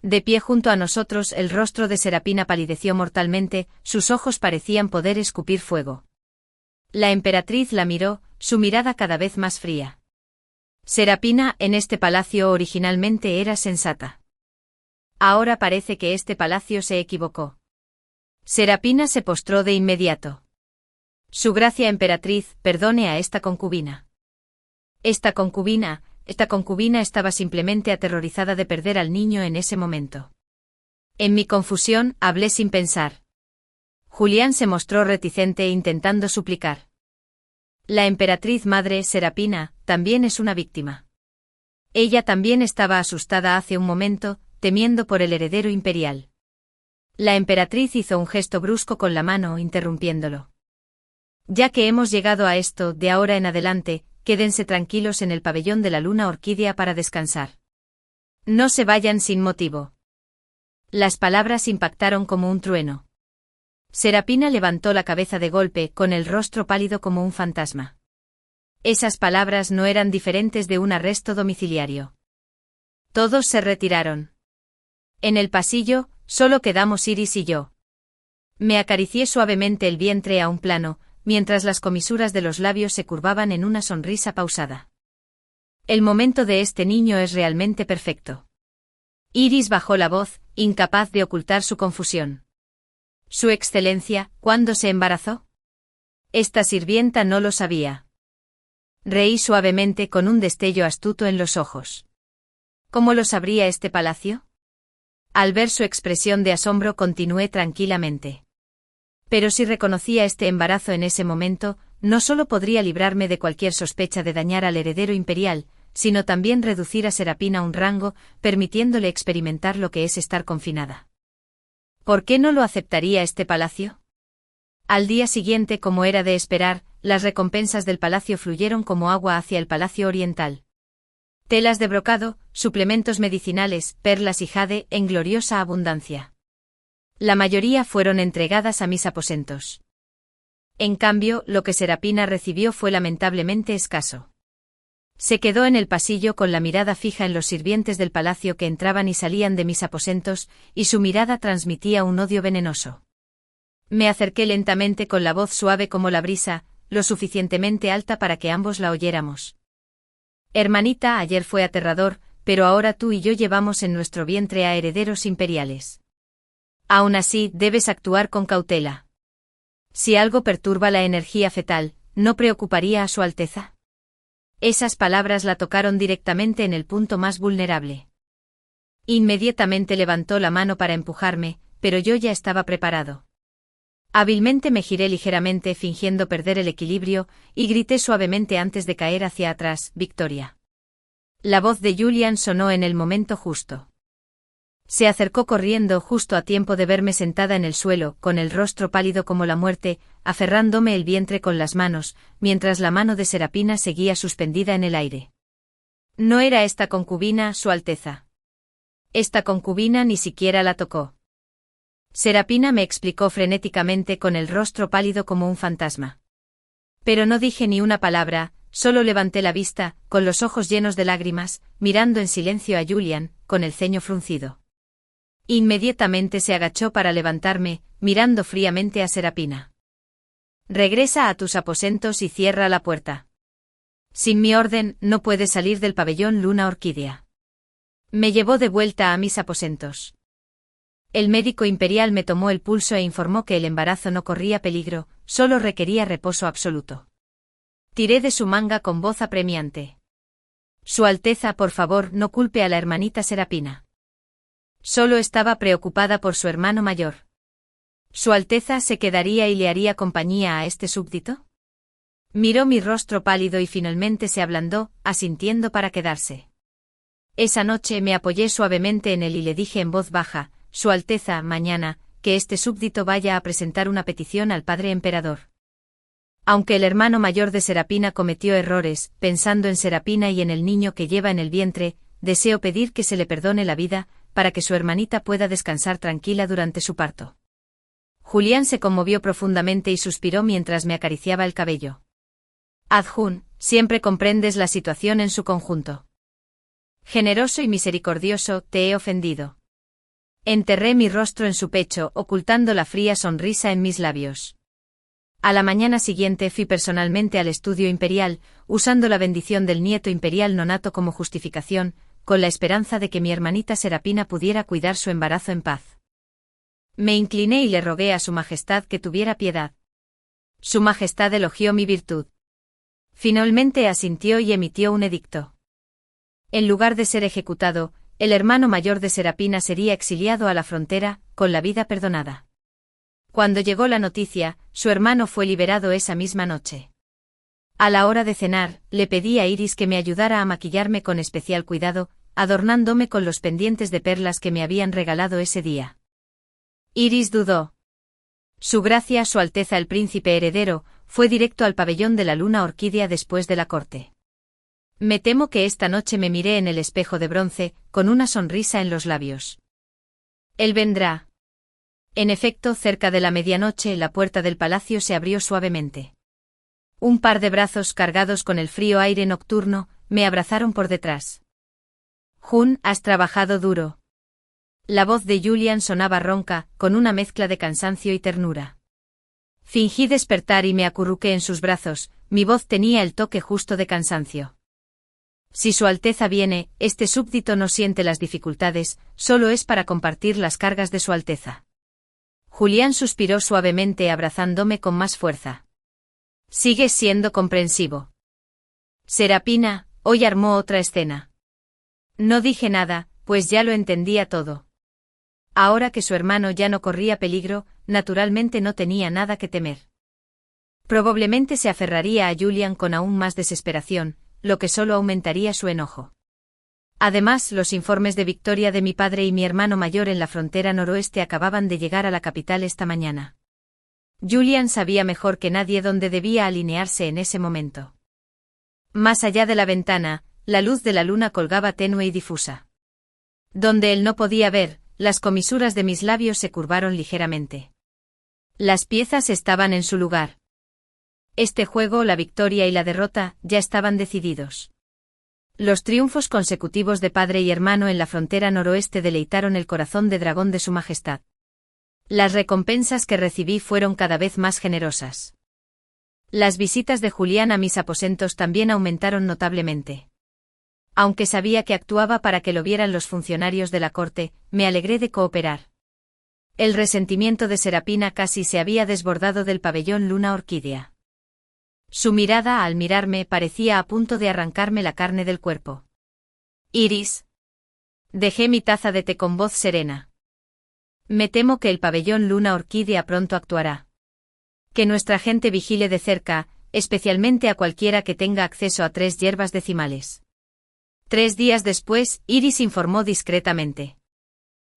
De pie junto a nosotros, el rostro de Serafina palideció mortalmente, sus ojos parecían poder escupir fuego. La emperatriz la miró, su mirada cada vez más fría. Serafina, en este palacio originalmente era sensata. Ahora parece que este palacio se equivocó. Serafina se postró de inmediato. Su gracia emperatriz, perdone a esta concubina. Esta concubina, Esta concubina estaba simplemente aterrorizada de perder al niño en ese momento. En mi confusión, hablé sin pensar. Julián se mostró reticente intentando suplicar. La emperatriz madre Serapina también es una víctima. Ella también estaba asustada hace un momento, temiendo por el heredero imperial. La emperatriz hizo un gesto brusco con la mano, interrumpiéndolo. Ya que hemos llegado a esto, de ahora en adelante, quédense tranquilos en el pabellón de la luna orquídea para descansar. No se vayan sin motivo. Las palabras impactaron como un trueno. Serapina levantó la cabeza de golpe, con el rostro pálido como un fantasma. Esas palabras no eran diferentes de un arresto domiciliario. Todos se retiraron. En el pasillo, solo quedamos Iris y yo. Me acaricié suavemente el vientre a un plano, mientras las comisuras de los labios se curvaban en una sonrisa pausada. El momento de este niño es realmente perfecto. Iris bajó la voz, incapaz de ocultar su confusión. Su excelencia, ¿cuándo se embarazó? Esta sirvienta no lo sabía. Reí suavemente con un destello astuto en los ojos. ¿Cómo lo sabría este palacio? Al ver su expresión de asombro continué tranquilamente. Pero si reconocía este embarazo en ese momento, no solo podría librarme de cualquier sospecha de dañar al heredero imperial, sino también reducir a Serapina un rango, permitiéndole experimentar lo que es estar confinada. ¿Por qué no lo aceptaría este palacio? Al día siguiente, como era de esperar, las recompensas del palacio fluyeron como agua hacia el palacio oriental. Telas de brocado, suplementos medicinales, perlas y jade en gloriosa abundancia. La mayoría fueron entregadas a mis aposentos. En cambio, lo que Serapina recibió fue lamentablemente escaso. Se quedó en el pasillo con la mirada fija en los sirvientes del palacio que entraban y salían de mis aposentos, y su mirada transmitía un odio venenoso. Me acerqué lentamente con la voz suave como la brisa, lo suficientemente alta para que ambos la oyéramos. Hermanita, ayer fue aterrador, pero ahora tú y yo llevamos en nuestro vientre a herederos imperiales. Aún así, debes actuar con cautela. Si algo perturba la energía fetal, ¿no preocuparía a Su Alteza? Esas palabras la tocaron directamente en el punto más vulnerable. Inmediatamente levantó la mano para empujarme, pero yo ya estaba preparado. Hábilmente me giré ligeramente fingiendo perder el equilibrio, y grité suavemente antes de caer hacia atrás, «Victoria». La voz de Julián sonó en el momento justo. Se acercó corriendo justo a tiempo de verme sentada en el suelo, con el rostro pálido como la muerte, aferrándome el vientre con las manos, mientras la mano de Serapina seguía suspendida en el aire. No era esta concubina, Su Alteza. Esta concubina ni siquiera la tocó. Serapina me explicó frenéticamente con el rostro pálido como un fantasma. Pero no dije ni una palabra, solo levanté la vista, con los ojos llenos de lágrimas, mirando en silencio a Julián, con el ceño fruncido. Inmediatamente se agachó para levantarme, mirando fríamente a Serapina. Regresa a tus aposentos y cierra la puerta. Sin mi orden, no puedes salir del pabellón Luna Orquídea. Me llevó de vuelta a mis aposentos. El médico imperial me tomó el pulso e informó que el embarazo no corría peligro, solo requería reposo absoluto. Tiré de su manga con voz apremiante. Su Alteza, por favor, no culpe a la hermanita Serapina. Solo estaba preocupada por su hermano mayor. ¿Su Alteza se quedaría y le haría compañía a este súbdito? Miró mi rostro pálido y finalmente se ablandó, asintiendo para quedarse. Esa noche me apoyé suavemente en él y le dije en voz baja, Su Alteza, mañana, que este súbdito vaya a presentar una petición al padre emperador. Aunque el hermano mayor de Serapina cometió errores, pensando en Serapina y en el niño que lleva en el vientre, deseo pedir que se le perdone la vida, para que su hermanita pueda descansar tranquila durante su parto. Julián se conmovió profundamente y suspiró mientras me acariciaba el cabello. Adjun, siempre comprendes la situación en su conjunto. Generoso y misericordioso, te he ofendido. Enterré mi rostro en su pecho, ocultando la fría sonrisa en mis labios. A la mañana siguiente fui personalmente al estudio imperial, usando la bendición del nieto imperial nonato como justificación, con la esperanza de que mi hermanita Serapina pudiera cuidar su embarazo en paz. Me incliné y le rogué a Su Majestad que tuviera piedad. Su Majestad elogió mi virtud. Finalmente asintió y emitió un edicto. En lugar de ser ejecutado, el hermano mayor de Serapina sería exiliado a la frontera, con la vida perdonada. Cuando llegó la noticia, su hermano fue liberado esa misma noche. A la hora de cenar, le pedí a Iris que me ayudara a maquillarme con especial cuidado, adornándome con los pendientes de perlas que me habían regalado ese día. Iris dudó. Su Gracia, Su Alteza el Príncipe Heredero, fue directo al pabellón de la luna orquídea después de la corte. Me temo que esta noche me miré en el espejo de bronce, con una sonrisa en los labios. Él vendrá. En efecto, cerca de la medianoche, la puerta del palacio se abrió suavemente. Un par de brazos cargados con el frío aire nocturno, me abrazaron por detrás. Jun, has trabajado duro. La voz de Julian sonaba ronca, con una mezcla de cansancio y ternura. Fingí despertar y me acurruqué en sus brazos, mi voz tenía el toque justo de cansancio. Si Su Alteza viene, este súbdito no siente las dificultades, solo es para compartir las cargas de Su Alteza. Julián suspiró suavemente abrazándome con más fuerza. Sigues siendo comprensivo. Serapina, hoy armó otra escena. No dije nada, pues ya lo entendía todo. Ahora que su hermano ya no corría peligro, naturalmente no tenía nada que temer. Probablemente se aferraría a Julian con aún más desesperación, lo que solo aumentaría su enojo. Además, los informes de victoria de mi padre y mi hermano mayor en la frontera noroeste acababan de llegar a la capital esta mañana. Julian sabía mejor que nadie dónde debía alinearse en ese momento. Más allá de la ventana, la luz de la luna colgaba tenue y difusa. Donde él no podía ver, las comisuras de mis labios se curvaron ligeramente. Las piezas estaban en su lugar. Este juego, la victoria y la derrota, ya estaban decididos. Los triunfos consecutivos de padre y hermano en la frontera noroeste deleitaron el corazón de dragón de su majestad. Las recompensas que recibí fueron cada vez más generosas. Las visitas de Julián a mis aposentos también aumentaron notablemente. Aunque sabía que actuaba para que lo vieran los funcionarios de la corte, me alegré de cooperar. El resentimiento de Serapina casi se había desbordado del pabellón luna orquídea. Su mirada al mirarme parecía a punto de arrancarme la carne del cuerpo. Iris. Dejé mi taza de té con voz serena. Me temo que el pabellón luna orquídea pronto actuará. Que nuestra gente vigile de cerca, especialmente a cualquiera que tenga acceso a 3 hierbas decimales. 3 días después, Iris informó discretamente.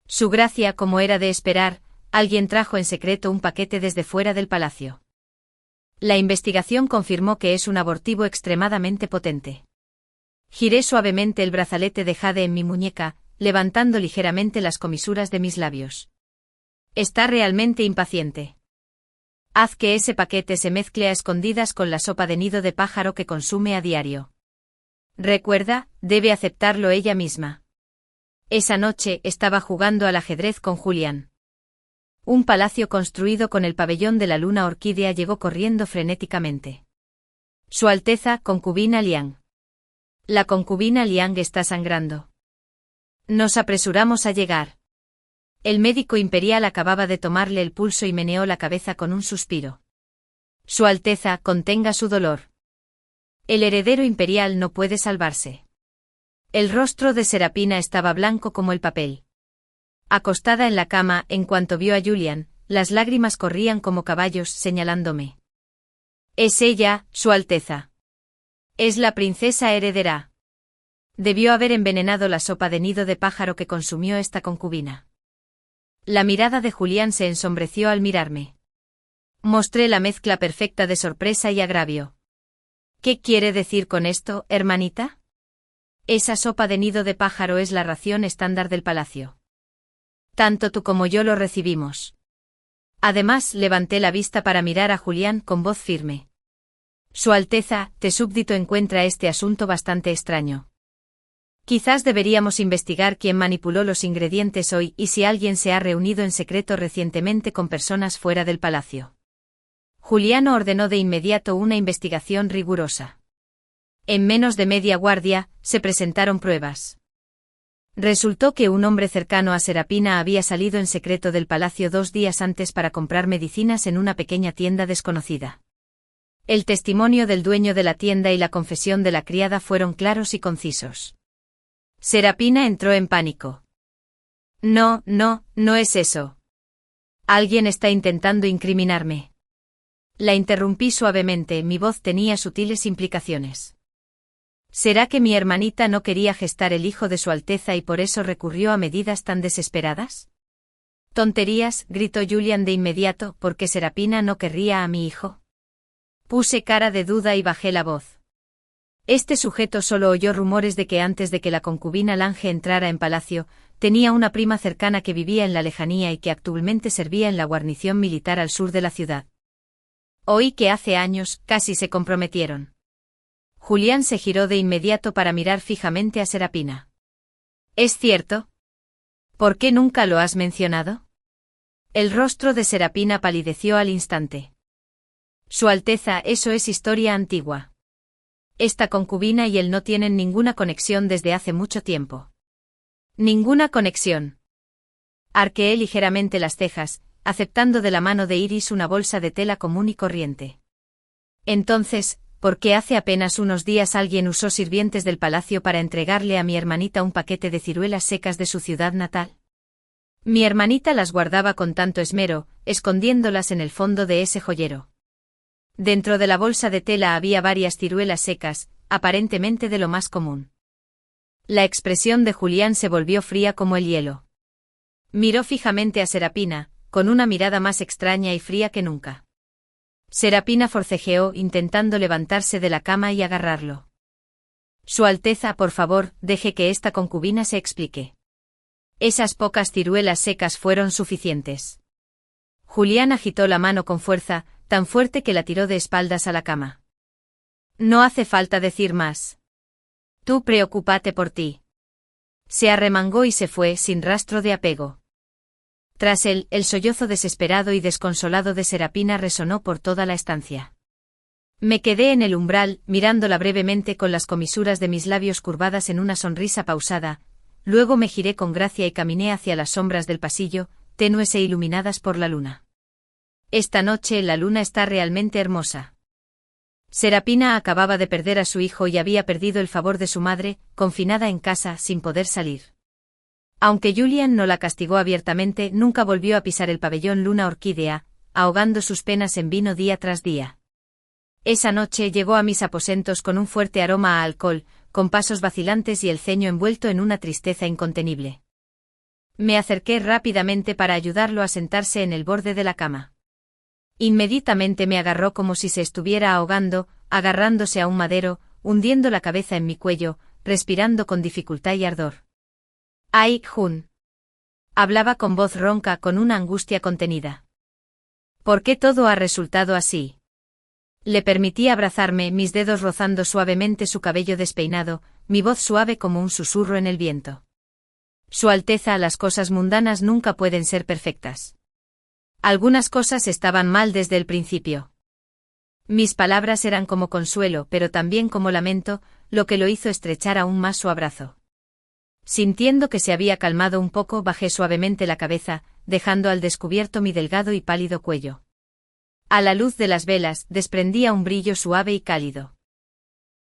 Su Gracia, como era de esperar, alguien trajo en secreto un paquete desde fuera del palacio. La investigación confirmó que es un abortivo extremadamente potente. Giré suavemente el brazalete de jade en mi muñeca, levantando ligeramente las comisuras de mis labios. Está realmente impaciente. Haz que ese paquete se mezcle a escondidas con la sopa de nido de pájaro que consume a diario. Recuerda, debe aceptarlo ella misma. Esa noche estaba jugando al ajedrez con Julián. Un palacio construido con el pabellón de la luna orquídea llegó corriendo frenéticamente. Su Alteza, concubina Liang. La concubina Liang está sangrando. Nos apresuramos a llegar. El médico imperial acababa de tomarle el pulso y meneó la cabeza con un suspiro. Su Alteza, contenga su dolor. El heredero imperial no puede salvarse. El rostro de Serapina estaba blanco como el papel. Acostada en la cama, en cuanto vio a Julian, las lágrimas corrían como caballos, señalándome. Es ella, Su Alteza. Es la princesa heredera. Debió haber envenenado la sopa de nido de pájaro que consumió esta concubina. La mirada de Julián se ensombreció al mirarme. Mostré la mezcla perfecta de sorpresa y agravio. ¿Qué quiere decir con esto, hermanita? Esa sopa de nido de pájaro es la ración estándar del palacio. Tanto tú como yo lo recibimos. Además, levanté la vista para mirar a Julián con voz firme. Su Alteza, te súbdito encuentra este asunto bastante extraño. Quizás deberíamos investigar quién manipuló los ingredientes hoy y si alguien se ha reunido en secreto recientemente con personas fuera del palacio. Juliano ordenó de inmediato una investigación rigurosa. En menos de media guardia, se presentaron pruebas. Resultó que un hombre cercano a Serapina había salido en secreto del palacio 2 días antes para comprar medicinas en una pequeña tienda desconocida. El testimonio del dueño de la tienda y la confesión de la criada fueron claros y concisos. Serapina entró en pánico. No, no, no es eso. Alguien está intentando incriminarme. La interrumpí suavemente, mi voz tenía sutiles implicaciones. ¿Será que mi hermanita no quería gestar el hijo de Su Alteza y por eso recurrió a medidas tan desesperadas? Tonterías, gritó Julian de inmediato, ¿por qué Serapina no querría a mi hijo? Puse cara de duda y bajé la voz. Este sujeto solo oyó rumores de que antes de que la concubina Lange entrara en palacio, tenía una prima cercana que vivía en la lejanía y que actualmente servía en la guarnición militar al sur de la ciudad. Oí que hace años, casi se comprometieron. Julián se giró de inmediato para mirar fijamente a Serapina. ¿Es cierto? ¿Por qué nunca lo has mencionado? El rostro de Serapina palideció al instante. Su Alteza, eso es historia antigua. Esta concubina y él no tienen ninguna conexión desde hace mucho tiempo. Ninguna conexión. Arqueé ligeramente las cejas, aceptando de la mano de Iris una bolsa de tela común y corriente. Entonces, ¿por qué hace apenas unos días alguien usó sirvientes del palacio para entregarle a mi hermanita un paquete de ciruelas secas de su ciudad natal? Mi hermanita las guardaba con tanto esmero, escondiéndolas en el fondo de ese joyero. Dentro de la bolsa de tela había varias ciruelas secas, aparentemente de lo más común. La expresión de Julián se volvió fría como el hielo. Miró fijamente a Serapina, con una mirada más extraña y fría que nunca. Serapina forcejeó, intentando levantarse de la cama y agarrarlo. Su Alteza, por favor, deje que esta concubina se explique. Esas pocas ciruelas secas fueron suficientes. Julián agitó la mano con fuerza, tan fuerte que la tiró de espaldas a la cama. No hace falta decir más. Tú preocúpate por ti. Se arremangó y se fue sin rastro de apego. Tras él, el sollozo desesperado y desconsolado de Serapina resonó por toda la estancia. Me quedé en el umbral, mirándola brevemente con las comisuras de mis labios curvadas en una sonrisa pausada, luego me giré con gracia y caminé hacia las sombras del pasillo, tenues e iluminadas por la luna. Esta noche la luna está realmente hermosa. Serapina acababa de perder a su hijo y había perdido el favor de su madre, confinada en casa sin poder salir. Aunque Julián no la castigó abiertamente, nunca volvió a pisar el pabellón Luna Orquídea, ahogando sus penas en vino día tras día. Esa noche llegó a mis aposentos con un fuerte aroma a alcohol, con pasos vacilantes y el ceño envuelto en una tristeza incontenible. Me acerqué rápidamente para ayudarlo a sentarse en el borde de la cama. Inmediatamente me agarró como si se estuviera ahogando, agarrándose a un madero, hundiendo la cabeza en mi cuello, respirando con dificultad y ardor. ¡Ay, Jun! Hablaba con voz ronca, con una angustia contenida. ¿Por qué todo ha resultado así? Le permití abrazarme, mis dedos rozando suavemente su cabello despeinado, mi voz suave como un susurro en el viento. Su Alteza, las cosas mundanas nunca pueden ser perfectas. Algunas cosas estaban mal desde el principio. Mis palabras eran como consuelo, pero también como lamento, lo que lo hizo estrechar aún más su abrazo. Sintiendo que se había calmado un poco, bajé suavemente la cabeza, dejando al descubierto mi delgado y pálido cuello. A la luz de las velas, desprendía un brillo suave y cálido.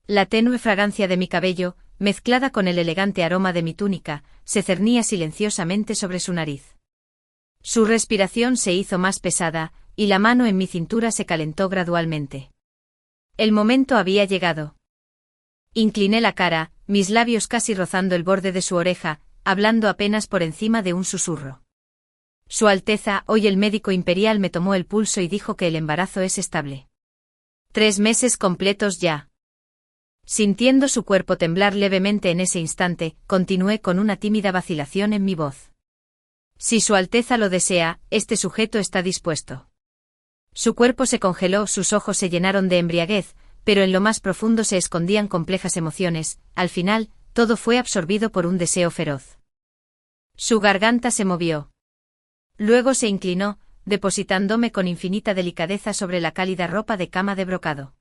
La tenue fragancia de mi cabello, mezclada con el elegante aroma de mi túnica, se cernía silenciosamente sobre su nariz. Su respiración se hizo más pesada, y la mano en mi cintura se calentó gradualmente. El momento había llegado. Incliné la cara, mis labios casi rozando el borde de su oreja, hablando apenas por encima de un susurro. Su Alteza, hoy el médico imperial me tomó el pulso y dijo que el embarazo es estable. 3 meses completos ya. Sintiendo su cuerpo temblar levemente en ese instante, continué con una tímida vacilación en mi voz. Si Su Alteza lo desea, este sujeto está dispuesto. Su cuerpo se congeló, sus ojos se llenaron de embriaguez, pero en lo más profundo se escondían complejas emociones, al final, todo fue absorbido por un deseo feroz. Su garganta se movió. Luego se inclinó, depositándome con infinita delicadeza sobre la cálida ropa de cama de brocado.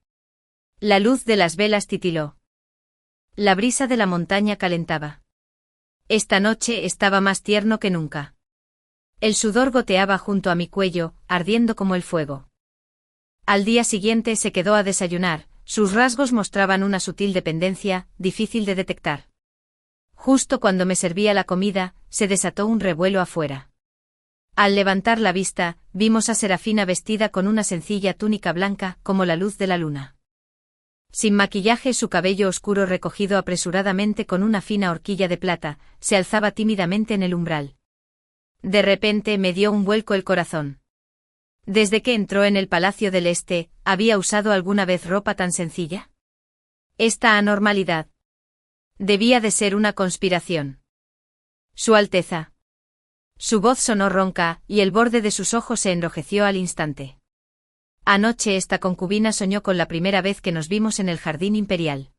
La luz de las velas titiló. La brisa de la montaña calentaba. Esta noche estaba más tierno que nunca. El sudor goteaba junto a mi cuello, ardiendo como el fuego. Al día siguiente se quedó a desayunar, sus rasgos mostraban una sutil dependencia, difícil de detectar. Justo cuando me servía la comida, se desató un revuelo afuera. Al levantar la vista, vimos a Serafina vestida con una sencilla túnica blanca, como la luz de la luna. Sin maquillaje, su cabello oscuro recogido apresuradamente con una fina horquilla de plata, se alzaba tímidamente en el umbral. De repente me dio un vuelco el corazón. Desde que entró en el Palacio del Este, ¿había usado alguna vez ropa tan sencilla? Esta anormalidad. Debía de ser una conspiración. Su Alteza. Su voz sonó ronca, y el borde de sus ojos se enrojeció al instante. Anoche esta concubina soñó con la primera vez que nos vimos en el jardín imperial.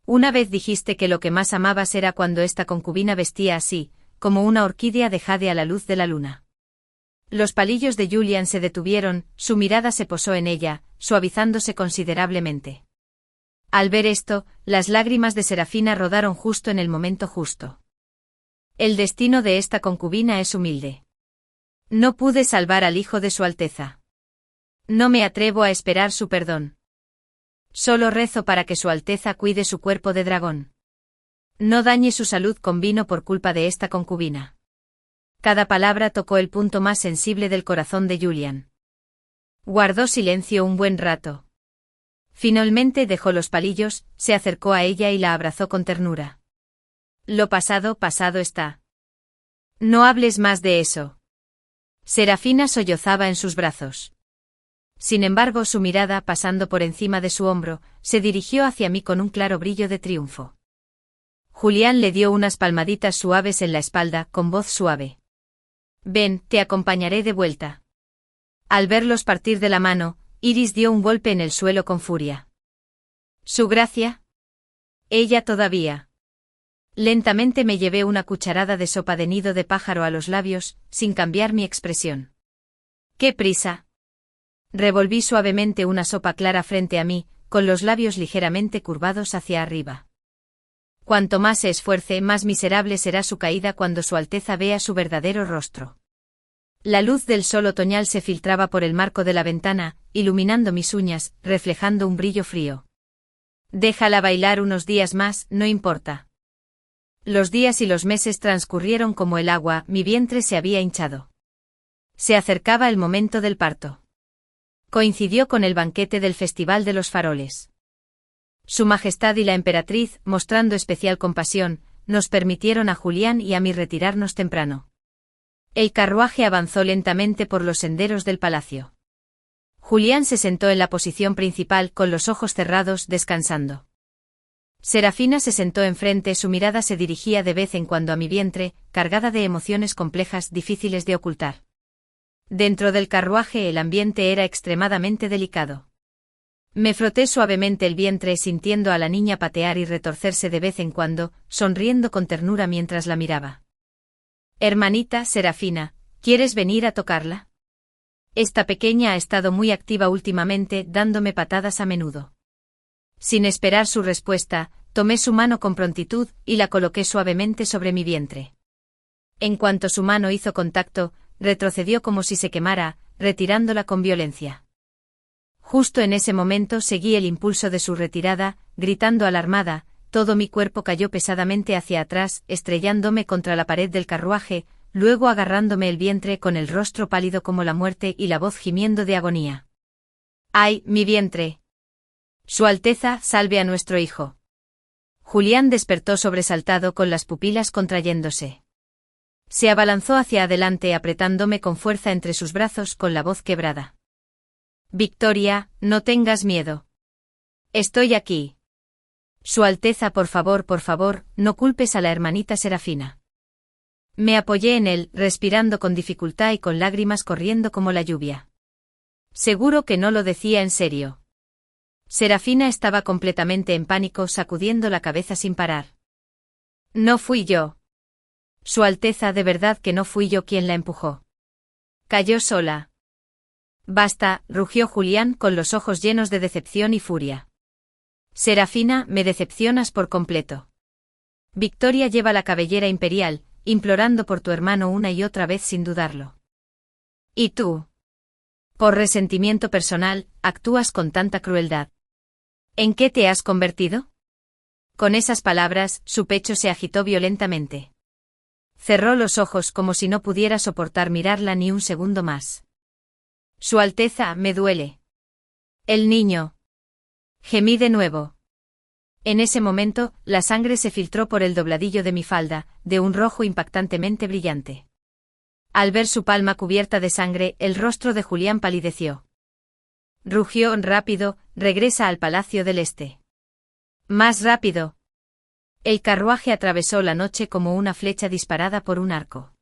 Una vez dijiste que lo que más amabas era cuando esta concubina vestía así, como una orquídea de jade a la luz de la luna. Los palillos de Julian se detuvieron, su mirada se posó en ella, suavizándose considerablemente. Al ver esto, las lágrimas de Serafina rodaron justo en el momento justo. El destino de esta concubina es humilde. No pude salvar al hijo de Su Alteza. No me atrevo a esperar su perdón. Solo rezo para que Su Alteza cuide su cuerpo de dragón. No dañe su salud con vino por culpa de esta concubina. Cada palabra tocó el punto más sensible del corazón de Julian. Guardó silencio un buen rato. Finalmente dejó los palillos, se acercó a ella y la abrazó con ternura. Lo pasado, pasado está. No hables más de eso. Serafina sollozaba en sus brazos. Sin embargo, su mirada, pasando por encima de su hombro, se dirigió hacia mí con un claro brillo de triunfo. Julián le dio unas palmaditas suaves en la espalda, con voz suave. Ven, te acompañaré de vuelta. Al verlos partir de la mano, Iris dio un golpe en el suelo con furia. ¿Su gracia? Ella todavía. Lentamente me llevé una cucharada de sopa de nido de pájaro a los labios, sin cambiar mi expresión. ¡Qué prisa! Revolví suavemente una sopa clara frente a mí, con los labios ligeramente curvados hacia arriba. Cuanto más se esfuerce, más miserable será su caída cuando Su Alteza vea su verdadero rostro. La luz del sol otoñal se filtraba por el marco de la ventana, iluminando mis uñas, reflejando un brillo frío. Déjala bailar unos días más, no importa. Los días y los meses transcurrieron como el agua, mi vientre se había hinchado. Se acercaba el momento del parto. Coincidió con el banquete del Festival de los Faroles. Su Majestad y la emperatriz, mostrando especial compasión, nos permitieron a Julián y a mí retirarnos temprano. El carruaje avanzó lentamente por los senderos del palacio. Julián se sentó en la posición principal con los ojos cerrados, descansando. Serafina se sentó enfrente, su mirada se dirigía de vez en cuando a mi vientre, cargada de emociones complejas difíciles de ocultar. Dentro del carruaje el ambiente era extremadamente delicado. Me froté suavemente el vientre sintiendo a la niña patear y retorcerse de vez en cuando, sonriendo con ternura mientras la miraba. Hermanita Serafina, ¿quieres venir a tocarla? Esta pequeña ha estado muy activa últimamente, dándome patadas a menudo. Sin esperar su respuesta, tomé su mano con prontitud y la coloqué suavemente sobre mi vientre. En cuanto su mano hizo contacto, retrocedió como si se quemara, retirándola con violencia. Justo en ese momento seguí el impulso de su retirada, gritando alarmada, todo mi cuerpo cayó pesadamente hacia atrás, estrellándome contra la pared del carruaje, luego agarrándome el vientre con el rostro pálido como la muerte y la voz gimiendo de agonía. ¡Ay, mi vientre! Su Alteza, salve a nuestro hijo. Julián despertó sobresaltado con las pupilas contrayéndose. Se abalanzó hacia adelante apretándome con fuerza entre sus brazos con la voz quebrada. Victoria, no tengas miedo. Estoy aquí. Su Alteza, por favor, no culpes a la hermanita Serafina. Me apoyé en él, respirando con dificultad y con lágrimas corriendo como la lluvia. Seguro que no lo decía en serio. Serafina estaba completamente en pánico, sacudiendo la cabeza sin parar. No fui yo. Su Alteza, de verdad que no fui yo quien la empujó. Cayó sola. Basta, rugió Julián con los ojos llenos de decepción y furia. Serafina, me decepcionas por completo. Victoria lleva la cabellera imperial, implorando por tu hermano una y otra vez sin dudarlo. ¿Y tú? Por resentimiento personal, actúas con tanta crueldad. ¿En qué te has convertido? Con esas palabras, su pecho se agitó violentamente. Cerró los ojos como si no pudiera soportar mirarla ni un segundo más. Su Alteza, me duele. El niño. Gemí de nuevo. En ese momento, la sangre se filtró por el dobladillo de mi falda, de un rojo impactantemente brillante. Al ver su palma cubierta de sangre, el rostro de Julián palideció. Rugió rápido, regresa al Palacio del Este. Más rápido. El carruaje atravesó la noche como una flecha disparada por un arco.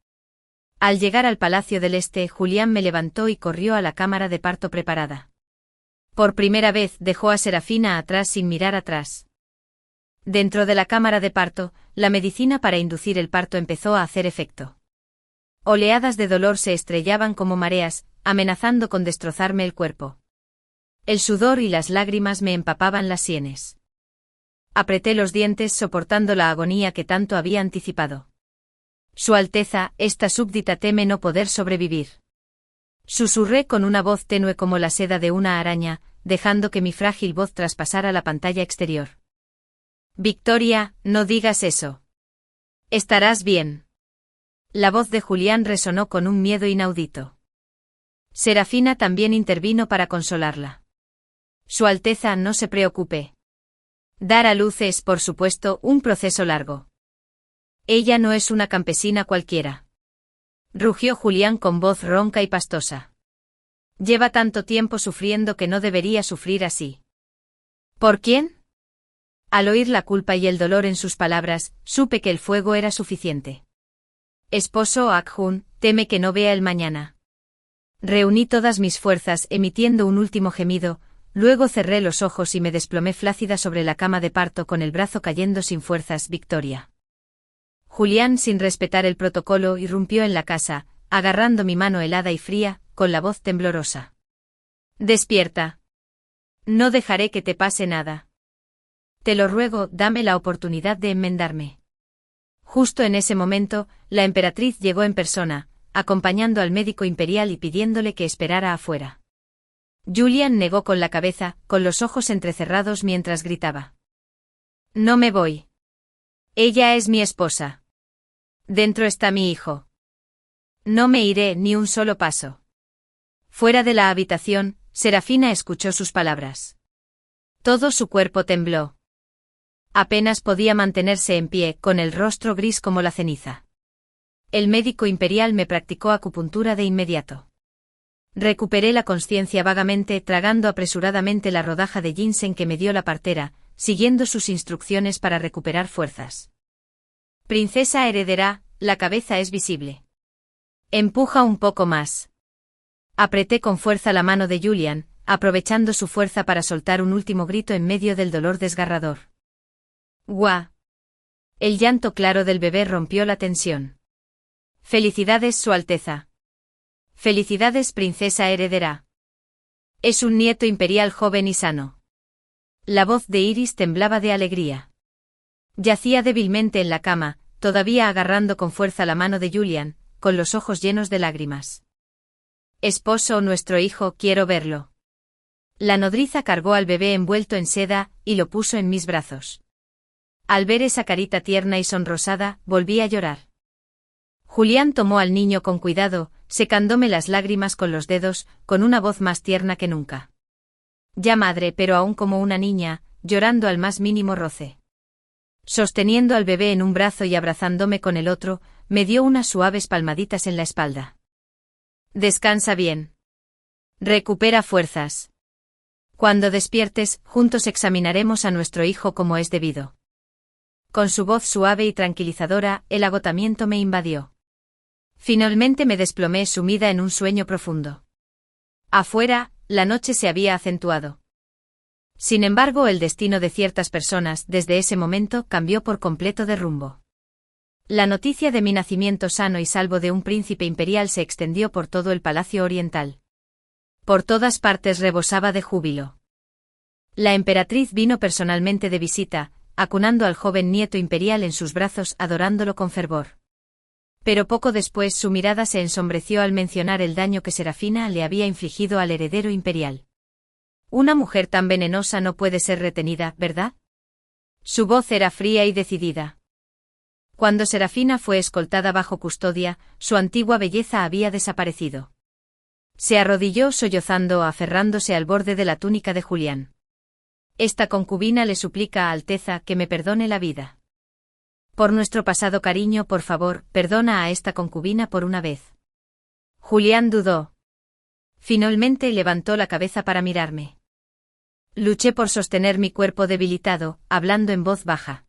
Al llegar al Palacio del Este, Julián me levantó y corrió a la cámara de parto preparada. Por primera vez dejó a Serafina atrás sin mirar atrás. Dentro de la cámara de parto, la medicina para inducir el parto empezó a hacer efecto. Oleadas de dolor se estrellaban como mareas, amenazando con destrozarme el cuerpo. El sudor y las lágrimas me empapaban las sienes. Apreté los dientes soportando la agonía que tanto había anticipado. Su Alteza, esta súbdita teme no poder sobrevivir. Susurré con una voz tenue como la seda de una araña, dejando que mi frágil voz traspasara la pantalla exterior. Victoria, no digas eso. Estarás bien. La voz de Julián resonó con un miedo inaudito. Serafina también intervino para consolarla. Su Alteza, no se preocupe. Dar a luz es, por supuesto, un proceso largo. Ella no es una campesina cualquiera. Rugió Julián con voz ronca y pastosa. Lleva tanto tiempo sufriendo que no debería sufrir así. ¿Por quién? Al oír la culpa y el dolor en sus palabras, supe que el fuego era suficiente. Esposo Akhun, teme que no vea el mañana. Reuní todas mis fuerzas emitiendo un último gemido, luego cerré los ojos y me desplomé flácida sobre la cama de parto con el brazo cayendo sin fuerzas. Victoria. Julián, sin respetar el protocolo, irrumpió en la casa, agarrando mi mano helada y fría, con la voz temblorosa. Despierta. No dejaré que te pase nada. Te lo ruego, dame la oportunidad de enmendarme. Justo en ese momento, la emperatriz llegó en persona, acompañando al médico imperial y pidiéndole que esperara afuera. Julián negó con la cabeza, con los ojos entrecerrados mientras gritaba. No me voy. Ella es mi esposa. Dentro está mi hijo. No me iré ni un solo paso. Fuera de la habitación, Serafina escuchó sus palabras. Todo su cuerpo tembló. Apenas podía mantenerse en pie, con el rostro gris como la ceniza. El médico imperial me practicó acupuntura de inmediato. Recuperé la consciencia vagamente, tragando apresuradamente la rodaja de ginseng que me dio la partera, siguiendo sus instrucciones para recuperar fuerzas. Princesa heredera, la cabeza es visible. Empuja un poco más. Apreté con fuerza la mano de Julián, aprovechando su fuerza para soltar un último grito en medio del dolor desgarrador. ¡Guau! El llanto claro del bebé rompió la tensión. Felicidades, Su Alteza. Felicidades, princesa heredera. Es un nieto imperial joven y sano. La voz de Iris temblaba de alegría. Yacía débilmente en la cama, todavía agarrando con fuerza la mano de Julián, con los ojos llenos de lágrimas. Esposo, nuestro hijo, quiero verlo. La nodriza cargó al bebé envuelto en seda, y lo puso en mis brazos. Al ver esa carita tierna y sonrosada, volví a llorar. Julián tomó al niño con cuidado, secándome las lágrimas con los dedos, con una voz más tierna que nunca. Ya madre, pero aún como una niña, llorando al más mínimo roce. Sosteniendo al bebé en un brazo y abrazándome con el otro, me dio unas suaves palmaditas en la espalda. Descansa bien. Recupera fuerzas. Cuando despiertes, juntos examinaremos a nuestro hijo como es debido. Con su voz suave y tranquilizadora, el agotamiento me invadió. Finalmente me desplomé sumida en un sueño profundo. Afuera, la noche se había acentuado. Sin embargo, el destino de ciertas personas desde ese momento cambió por completo de rumbo. La noticia de mi nacimiento sano y salvo de un príncipe imperial se extendió por todo el Palacio Oriental. Por todas partes rebosaba de júbilo. La emperatriz vino personalmente de visita, acunando al joven nieto imperial en sus brazos, adorándolo con fervor. Pero poco después su mirada se ensombreció al mencionar el daño que Serafina le había infligido al heredero imperial. Una mujer tan venenosa no puede ser retenida, ¿verdad? Su voz era fría y decidida. Cuando Serafina fue escoltada bajo custodia, su antigua belleza había desaparecido. Se arrodilló sollozando, aferrándose al borde de la túnica de Julián. Esta concubina le suplica a Alteza que me perdone la vida. Por nuestro pasado cariño, por favor, perdona a esta concubina por una vez. Julián dudó. Finalmente levantó la cabeza para mirarme. Luché por sostener mi cuerpo debilitado, hablando en voz baja.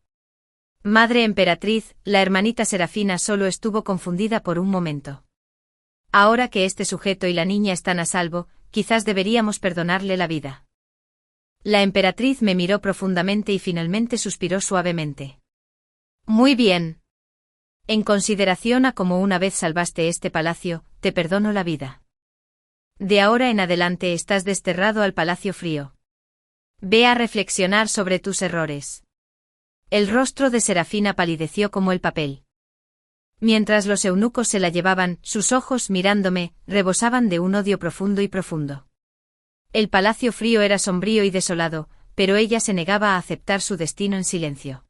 Madre emperatriz, la hermanita Serafina solo estuvo confundida por un momento. Ahora que este sujeto y la niña están a salvo, quizás deberíamos perdonarle la vida. La emperatriz me miró profundamente y finalmente suspiró suavemente. Muy bien. En consideración a cómo una vez salvaste este palacio, te perdono la vida. De ahora en adelante estás desterrado al Palacio Frío. Ve a reflexionar sobre tus errores. El rostro de Serafina palideció como el papel. Mientras los eunucos se la llevaban, sus ojos, mirándome, rebosaban de un odio profundo. El Palacio Frío era sombrío y desolado, pero ella se negaba a aceptar su destino en silencio.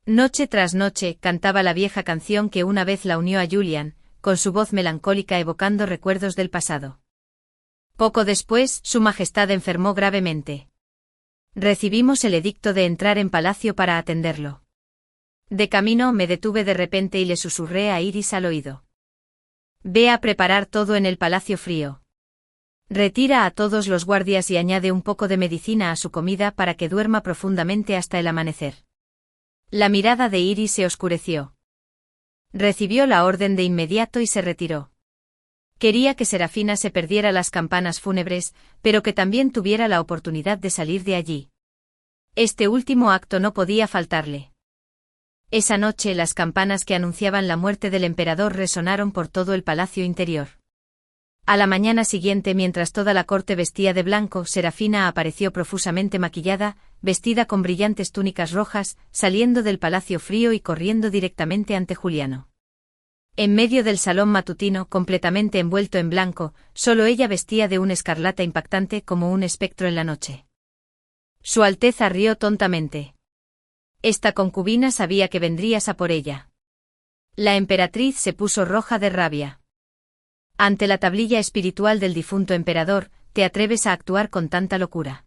Noche tras noche, cantaba la vieja canción que una vez la unió a Julián, con su voz melancólica evocando recuerdos del pasado. Poco después, Su Majestad enfermó gravemente. Recibimos el edicto de entrar en palacio para atenderlo. De camino me detuve de repente y le susurré a Iris al oído. Ve a preparar todo en el Palacio Frío. Retira a todos los guardias y añade un poco de medicina a su comida para que duerma profundamente hasta el amanecer. La mirada de Iris se oscureció. Recibió la orden de inmediato y se retiró. Quería que Serafina se perdiera las campanas fúnebres, pero que también tuviera la oportunidad de salir de allí. Este último acto no podía faltarle. Esa noche las campanas que anunciaban la muerte del emperador resonaron por todo el palacio interior. A la mañana siguiente, mientras toda la corte vestía de blanco, Serafina apareció profusamente maquillada, vestida con brillantes túnicas rojas, saliendo del Palacio Frío y corriendo directamente ante Juliano. En medio del salón matutino, completamente envuelto en blanco, solo ella vestía de un escarlata impactante como un espectro en la noche. Su Alteza rió tontamente. Esta concubina sabía que vendrías a por ella. La emperatriz se puso roja de rabia. Ante la tablilla espiritual del difunto emperador, ¿te atreves a actuar con tanta locura?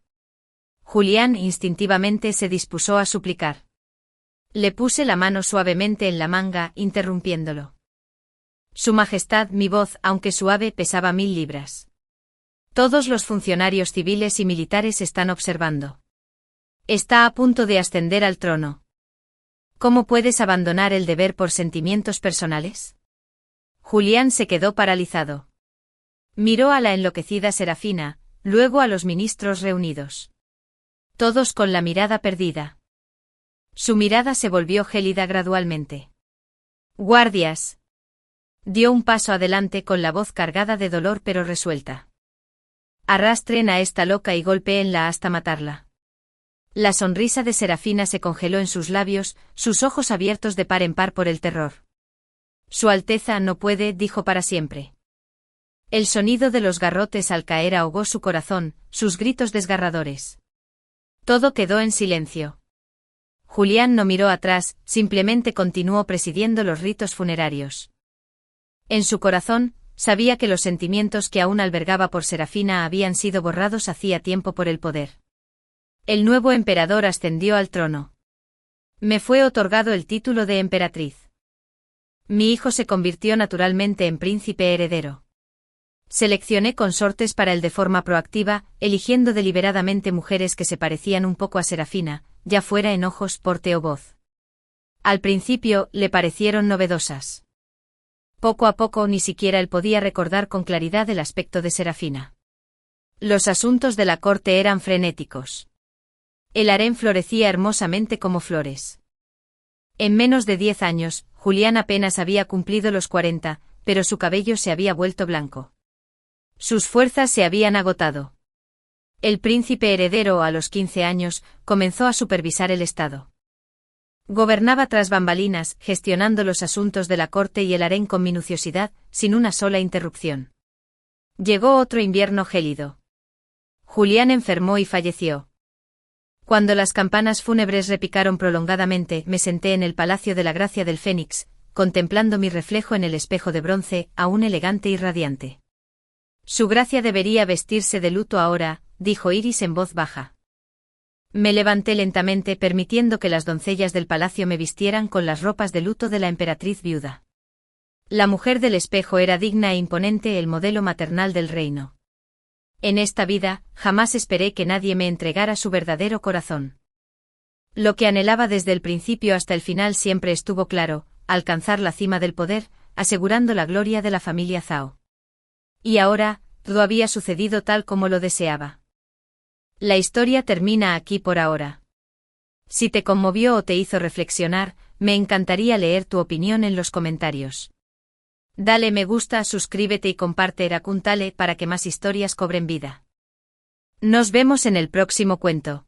Julián instintivamente se dispuso a suplicar. Le puse la mano suavemente en la manga, interrumpiéndolo. Su Majestad, mi voz, aunque suave, pesaba 1000 libras. Todos los funcionarios civiles y militares están observando. Está a punto de ascender al trono. ¿Cómo puedes abandonar el deber por sentimientos personales? Julián se quedó paralizado. Miró a la enloquecida Serafina, luego a los ministros reunidos. Todos con la mirada perdida. Su mirada se volvió gélida gradualmente. ¡Guardias! Dio un paso adelante con la voz cargada de dolor pero resuelta. Arrastren a esta loca y golpéenla hasta matarla. La sonrisa de Serafina se congeló en sus labios, sus ojos abiertos de par en par por el terror. Su Alteza no puede, dijo para siempre. El sonido de los garrotes al caer ahogó su corazón, sus gritos desgarradores. Todo quedó en silencio. Julián no miró atrás, simplemente continuó presidiendo los ritos funerarios. En su corazón, sabía que los sentimientos que aún albergaba por Serafina habían sido borrados hacía tiempo por el poder. El nuevo emperador ascendió al trono. Me fue otorgado el título de emperatriz. Mi hijo se convirtió naturalmente en príncipe heredero. Seleccioné consortes para él de forma proactiva, eligiendo deliberadamente mujeres que se parecían un poco a Serafina, ya fuera en ojos, porte o voz. Al principio, le parecieron novedosas. Poco a poco ni siquiera él podía recordar con claridad el aspecto de Serafina. Los asuntos de la corte eran frenéticos. El harén florecía hermosamente como flores. En menos de 10 años, Julián apenas había cumplido los 40, pero su cabello se había vuelto blanco. Sus fuerzas se habían agotado. El príncipe heredero, a los 15 años, comenzó a supervisar el estado. Gobernaba tras bambalinas, gestionando los asuntos de la corte y el harén con minuciosidad, sin una sola interrupción. Llegó otro invierno gélido. Julián enfermó y falleció. Cuando las campanas fúnebres repicaron prolongadamente, me senté en el Palacio de la Gracia del Fénix, contemplando mi reflejo en el espejo de bronce, aún elegante y radiante. Su gracia debería vestirse de luto ahora, dijo Iris en voz baja. Me levanté lentamente permitiendo que las doncellas del palacio me vistieran con las ropas de luto de la emperatriz viuda. La mujer del espejo era digna e imponente, el modelo maternal del reino. En esta vida, jamás esperé que nadie me entregara su verdadero corazón. Lo que anhelaba desde el principio hasta el final siempre estuvo claro: alcanzar la cima del poder, asegurando la gloria de la familia Zhao. Y ahora, todo había sucedido tal como lo deseaba. La historia termina aquí por ahora. Si te conmovió o te hizo reflexionar, me encantaría leer tu opinión en los comentarios. Dale me gusta, suscríbete y comparte Racontale para que más historias cobren vida. Nos vemos en el próximo cuento.